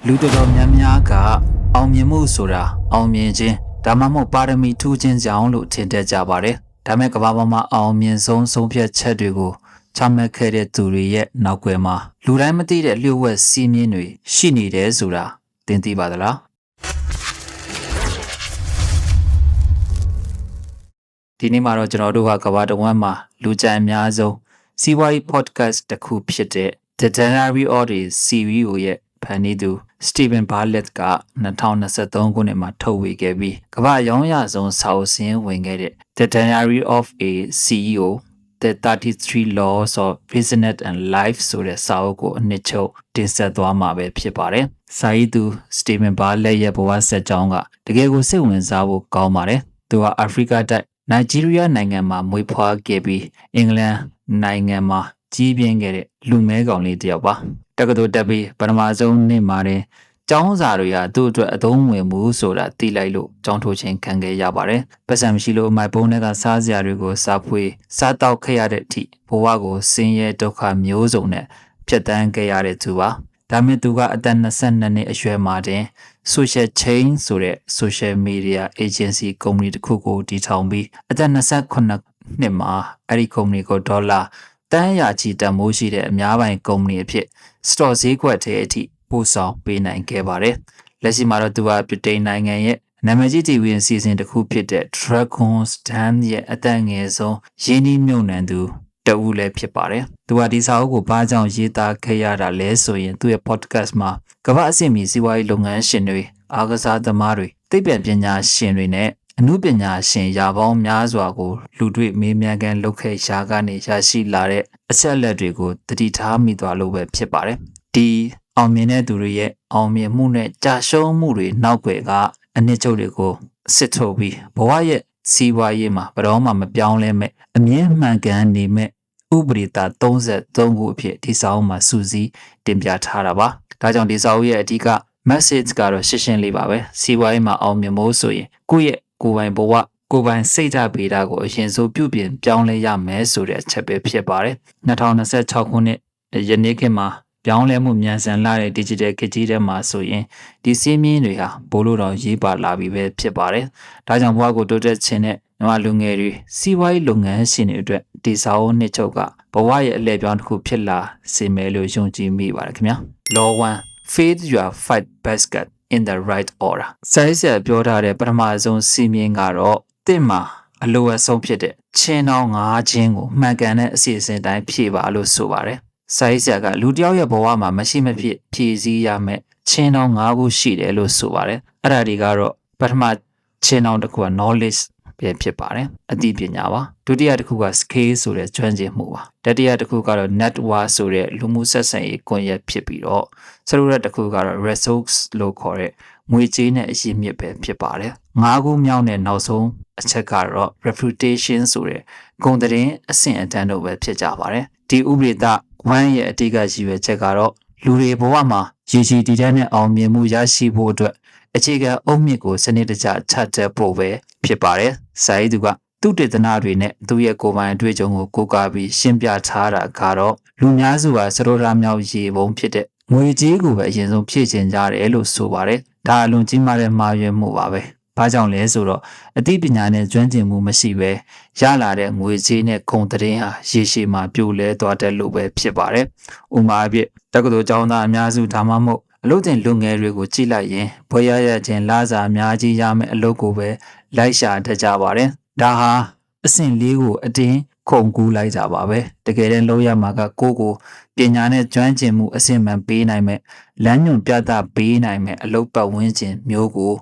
လူတော်တော်များများကအောင်မြင်မှုဆိုတာအောင်မြင်ခြင်းဒါမှမဟုတ်ပါရမီထူးခြင်းကြောင့်လို့ထင်တတ်ကြပါတယ်။ဒါမဲ့ကမ္ဘာပေါ်မှာအောင်မြင်ဆုံးဖြတ်ချက်တွေကိုချမှတ်ခဲ့တဲ့သူတွေရဲ့နောက်ွယ်မှာလူတိုင်းမသိတဲ့လျှို့ဝှက်စီးမြင်တွေရှိနေတယ်ဆိုတာသင်သိပါသလား။ဒီနေ့မှာတော့ကျွန်တော်တို့ကကမ္ဘာတစ်ဝန်းမှာလူကြိုက်အများဆုံးစီးပွားရေး podcast တစ်ခုဖြစ်တဲ့ The January Audit Series ရဲ့ဖန်တီးသူ Steven Bartlett က2023ခုနှစ်မှာထုတ်ဝေခဲ့ပြီးကမ္ဘာရောင်းရဆုံးစာအုပ်စာရင်းဝင်ခဲ့တဲ့ The Diary of a CEO The 33 Laws of Business and Life ဆိုတဲ့စာအုပ်ကိုအနှစ်ချုပ်တင်ဆက်သွားမှာပဲဖြစ်ပါတယ်။စာရေးသူ Steven Bartlett ရဲ့ဘဝဆက်ကြောင်းကတကယ်ကိုစိတ်ဝင်စားဖို့ကောင်းပါတယ်။သူကအာဖရိကတိုက်နိုင်ဂျီးရီးယားနိုင်ငံမှာမွေးဖွားခဲ့ပြီးအင်္ဂလန်နိုင်ငံမှာကြီးပြင်းခဲ့တဲ့လူမဲကောင်လေးတစ်ယောက်ပါတက္ကသိုလ်တက်ပြီးပထမဆုံးနှစ်မှာတင်ကျောင်းစာတွေကသူ့အတွက်အသုံးဝင်မှုဆိုတာသိလိုက်လို့ကျောင်းထိုးခြင်းခံခဲ့ရပါတယ်ပတ်စံမရှိလို့အမိုက်ပုံးတွေကစားစရာတွေကိုစားဖွေးစားတောက်ခဲ့ရတဲ့အထိဘဝကိုဆင်းရဲဒုက္ခမျိုးစုံနဲ့ဖြတ်တန်းခဲ့ရတဲ့သူပါဒါမဲ့သူကအသက်22နှစ်အရွယ်မှာတင် Social Chain ဆိုတဲ့ Social Media Agency ကုမ္ပဏီတစ်ခုကိုတည်ထောင်ပြီးအသက်28နှစ်မှာအဲ့ဒီကုမ္ပဏီကိုဒေါ်လာတန်းရာချီတန်မိုးရှိတဲ့အများပိုင်းကုမ္ပဏီအဖြစ်စတော့ဈေးကွက်ထဲအထိပို့ဆောင်ပေးနိုင်ခဲ့ပါတယ်။လက်ရှိမှာတော့သူကဗြိတိန်နိုင်ငံရဲ့နာမည်ကြီးတီဗီအစီအစဉ်တစ်ခုဖြစ်တဲ့ Dragon's Den ရဲ့အသက်ငယ်ဆုံးရင်းနှီးမြှုပ်နှံသူတဦးလည်းဖြစ်ပါတယ်။သူကဒီစာအုပ်ကိုဘာကြောင့်ရေးသားခဲ့ရတာလဲဆိုရင်သူ့ရဲ့ podcast မှာကမ္ဘာအဆင့်မီစီးပွားရေးလုပ်ငန်းရှင်တွေအားကစားသမားတွေသိပ္ပံပညာရှင်တွေနဲ့အမှုပညာရှင်ရာပေါင်းများစွာကိုလူတွေ့မေးမြန်းခန်းလုပ်ခဲ့ရာကနေရရှိလာတဲ့အချက်အလက်တွေကိုတတိထားမိသွားလို့ပဲဖြစ်ပါတယ်။ဒီအောင်မြင်တဲ့သူတွေရဲ့အောင်မြင်မှုနဲ့ကြာရှုံးမှုတွေနောက်ွယ်ကအနှစ်ချုပ်တွေကိုစစ်ထုတ်ပြီးဘဝရဲ့စီးပွားရေးမှာဘယ်တော့မှမပြောင်းလဲမဲ့အမြင့်မှန်ကန်နေမဲ့ဥပဒေတာ33ခုအဖြစ်ဒီစာအုပ်မှာစုစည်းတင်ပြထားတာပါ။ဒါကြောင့်ဒီစာအုပ်ရဲ့အဓိက message ကတော့ရှင်းလေးပါပဲ။စီးပွားရေးမှာအောင်မြင်ဖို့ဆိုရင်ကိုယ့်ရဲ့ကိုယ်ပိုင်ဘဝကိုယ်ပိုင်စိတ်ဓာတ်ဗေဒကိုအရင်ဆုံးပြုပြင်ပြောင်းလဲရမယ်ဆိုတဲ့အချက်ပဲဖြစ်ပါတယ်2026ခုနှစ်ယနေ့ခေတ်မှာပြောင်းလဲမှုမြန်ဆန်လာတဲ့ digital ခေတ်ကြီးထဲမှာဆိုရင်ဒီစည်းမျဉ်းတွေဟာဘိုးလို့တော့ရေးပါလာပြီပဲဖြစ်ပါတယ်ဒါကြောင့်ဘဝကိုတိုးတက်ခြင်းနဲ့မြန်မာလူငယ်တွေစီးပွားရေးလုပ်ငန်းရှင်တွေအတွက်ဒီစာအုပ်နှစ်ချုပ်ကဘဝရဲ့အလဲပြောင်းတစ်ခုဖြစ်လာစေမယ်လို့ယုံကြည်မိပါတယ်ခင်ဗျာ Law 1 Feed your fight basket in the right order စိုင်းဆက်ပြောထားတဲ့ပထမဆုံးစီမင်းကတော့တင့်မှာအလိုအဆုံးဖြစ်တဲ့ချင်းတော်၅ချင်းကိုမှန်ကန်တဲ့အစီအစဉ်တိုင်းဖြည့်ပါလို့ဆိုပါတယ်စိုင်းဆက်ကလူတယောက်ရဲ့ဘဝမှာမရှိမဖြစ်ဖြည့်ဆည်းရမယ်ချင်းတော်၅ခုရှိတယ်လို့ဆိုပါတယ်အဲ့ဒါတွေကတော့ပထမချင်းတော်တစ်ခုက knowledge ပဲဖြစ်ပါတယ်အသိပညာပါဒုတိယတစ်ခုက skill ဆိုတဲ့ကျွမ်းကျင်မှုပါတတိယတစ်ခုကတော့ network ဆိုတဲ့လူမှုဆက်ဆံရေးကွန်ရက်ဖြစ်ပြီးတော့စတုတ္ထတစ်ခုကတော့ resource လို့ခေါ်တဲ့ငွေကြေးနဲ့အရင်းမြစ်ပဲဖြစ်ပါတယ်၅ခုမြောက်တဲ့နောက်ဆုံးအချက်ကတော့ reputation ဆိုတဲ့ဂုဏ်သတင်းအဆင့်အတန်းတို့ပဲဖြစ်ကြပါတယ်ဒီဥပဒေသဝမ်းရဲ့အတိတ်ကရည်ရွယ်ချက်ကတော့လူတွေဘဝမှာရည်ရှိတည်တဲ့နဲ့အောင်မြင်မှုရရှိဖို့အတွက်အခြေခံအုတ်မြစ်ကိုစနစ်တကျချတက်ဖို့ပဲဖြစ်ပါတယ်။စာရေးသူကသူတေသနာတွေနဲ့သူရဲ့ကိုယ်ပိုင်အတွေ့အကြုံကိုကိုးကားပြီးရှင်းပြထားတာကတော့လူများစုဟာစရိုရာမြောက်ရေပုံဖြစ်တဲ့ငွေကြေးကိုပဲအရင်ဆုံးဖြည့်ချင်ကြတယ်လို့ဆိုပါတယ်။ဒါအလွန်ကြီးမားတဲ့မှားယွင်းမှုပါပဲ။ဘာကြောင့်လဲဆိုတော့အသိပညာနဲ့ကျွမ်းကျင်မှုမရှိဘဲရလာတဲ့ငွေကြေးနဲ့ဂုဏ်သတင်းဟာရေရှည်မှာပြိုလဲသွားတဲ့လို့ပဲဖြစ်ပါတယ်။ဥပမာအဖြစ်တက္ကသိုလ်ကျောင်းသားအများစုဒါမှမဟုတ်အလုပ်တင်လူငယ်တွေကိုကြည့်လိုက်ရင်ဘွေရရခြင်းလစာအများကြီးရမယ့်အလုပ်ကိုပဲလိုက်ရှာတတ်ကြပါတယ်။ဒါဟာအဆင့်၄ကိုအတင်းခုန်ကူးလိုက်ကြပါပဲ။တကယ်တမ်းလုပ်ရမှာကကိုယ့်ကိုပညာနဲ့ကျွမ်းကျင်မှုအဆင့်မှန်ပေးနိုင်မဲ့လမ်းညွှန်ပြသပေးနိုင်မဲ့အလုပ်ပတ်ဝန်းကျင်မျိုးကို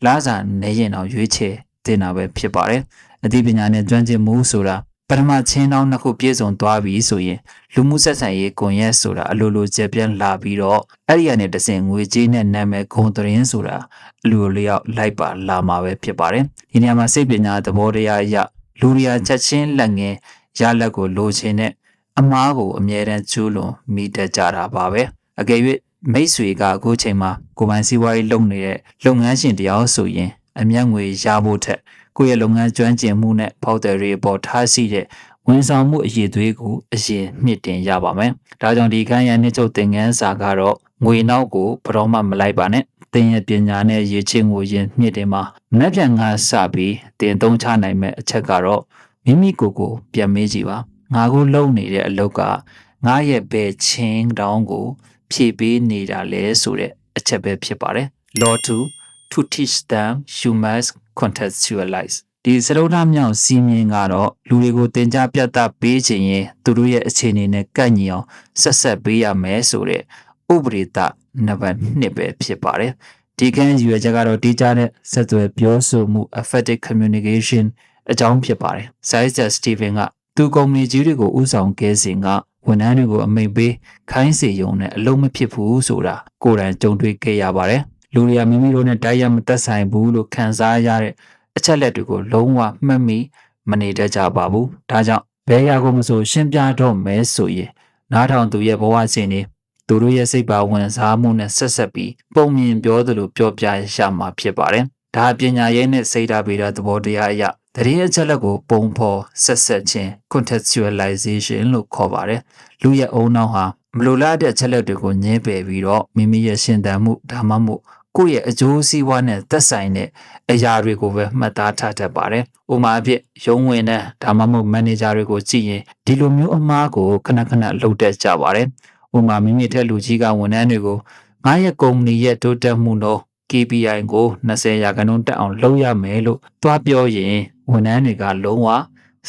လစာနေရင်တော့ရွေးချယ်တင်တာပဲဖြစ်ပါတယ်။အသိပညာနဲ့ကျွမ်းကျင်မှုဆိုတာပထမချင်းတောင်းနှစ်ခုပြည့်စုံသွားပြီဆိုရင်လူမှုဆက်ဆံရေးကွန်ရက်ဆိုတာအလိုလိုကျပြန့်လာပြီးတော့အဲ့ဒီကနေတဆင့်ငွေကြေးနဲ့နာမည်ဂုဏ်သတင်းဆိုတာအလိုလျောက်လိုက်ပါလာမှာပဲဖြစ်ပါတယ်ဒီနေရာမှာစိတ်ပညာသဘောတရားအရလူရချက်ချင်းလက်ငယ်ရလက်ကိုလိုချင်တဲ့အမားကိုအမြဲတမ်းကျူးလွန်မိတတ်ကြတာပါပဲအကယ်၍မိတ်ဆွေကအခုချိန်မှာကိုယ်ပိုင်စီးပွားရေးလုပ်နေတဲ့လုပ်ငန်းရှင်တယောက်ဆိုရင်အမျက်ငွေရဖို့ထက်ကိုယ့်ရဲ့လုပ်ငန်းကျွမ်းကျင်မှုနဲ့ဖောက်တယ်တွေပေါ်ထားရှိတဲ့ ဝန်ဆောင်မှုအရေးသွေးကိုအရင်မြင့်တင်ရပါမယ်။ဒါကြောင့်ဒီခန်းရဲ့နှစ်ချုပ်သင်ခန်းစာကတော့ငွေနောက်ကိုဘယ်တော့မှမလိုက်ပါနဲ့။သင်ရဲ့ပညာနဲ့ရည်ချင်းကိုရင်မြင့်တင်မှာမနှက်ပြန်ငါစပြီးသင်သုံးချနိုင်မဲ့အချက်ကတော့မိမိကိုယ်ကိုပြန်မေးကြည့်ပါ။ငါကိုလုံနေတဲ့အလုပ်ကငါရဲ့ဘယ်ချင်းတောင်းကိုဖြည့်ပေးနေတာလဲဆိုတဲ့အချက်ပဲဖြစ်ပါတယ်။ Law 2 to teach them you must contextualize ဒီစရုပ်သားမြောက်စီမင်းကတော့လူတွေကိုသင်ကြားပြသပေးခြင်းရင်သူတို့ရဲ့အခြေအနေနဲ့ကန့်ညီအောင်ဆက်ပေးရမယ်ဆိုတဲ့ဥပဒေသနံပါတ်2ပဲဖြစ်ပါတယ်ဒီကန်းယူရချက်ကတော့တိကျတဲ့ဆက်သွယ်ပြောဆိုမှု effective communication အကြောင်းဖြစ်ပါတယ်ဆိုင်းဆက်စတီဗင်ကသူကုမ္ပဏီကြီးတွေကိုဥဆောင်ခဲ့စဉ်ကဝန်ထမ်းတွေကိုအမိန့်ပေးခိုင်းစေရုံနဲ့အလုံးမဖြစ်ဘူးဆိုတာကိုယ်တိုင်ကြုံတွေ့ခဲ့ရပါတယ်လူတွေကမိမိတို့နဲ့တိုက်ရိုက်မသက်ဆိုင်ဘူးလို့ခံစားရတဲ့အချက်လက်တွေကိုလုံးဝမှတ်မိမနေတတ်ကြပါဘူးဒါကြောင့်ဘယ်ရာကိုမဆိုရှင်းပြတော့မဲဆိုရင်နားထောင်သူရဲ့ဘဝစဉ်တွေသူတို့ရဲ့စိတ်ပါဝင်စားမှုနဲ့ဆက်ဆက်ပြီးပုံမြင်ပြောသလိုပြောပြရမှာဖြစ်ပါတယ်ဒါပညာရေးနဲ့စိတ်ဓာတ်ဗေဒသဘောတရားအရတတိယအချက်လက်ကိုပုံဖော်ဆက်ခြင်း contextualization လို့ခေါ်ပါတယ်လူရဲ့အုံနောက်ဟာမလိုလားတဲ့အချက်လက်တွေကိုညှင်းပယ်ပြီးတော့မိမိရဲ့ရှင်သန်မှုဒါမှမဟုတ်ကိုယ့်ရဲ့အကျိုးစီးပွားနဲ့သက်ဆိုင်တဲ့အရာတွေကိုပဲမှတ်သားထားတတ်ပါတယ်။ဥပမာအဖြစ်ရုံးဝင်တဲ့ဒါမှမဟုတ်မန်နေဂျာတွေကိုကြည့်ရင်ဒီလိုမျိုးအမှားကိုခဏခဏလုပ်တတ်ကြပါတယ်။ဥပမာမိမိထက်လူကြီးကဝန်ထမ်းတွေကိုငါရဲ့ကုမ္ပဏီရဲ့တိုးတက်မှုတော့ KPI ကို20%တက်အောင်လုပ်ရမယ်လို့တွားပြောရင်ဝန်ထမ်းတွေကလုံးဝ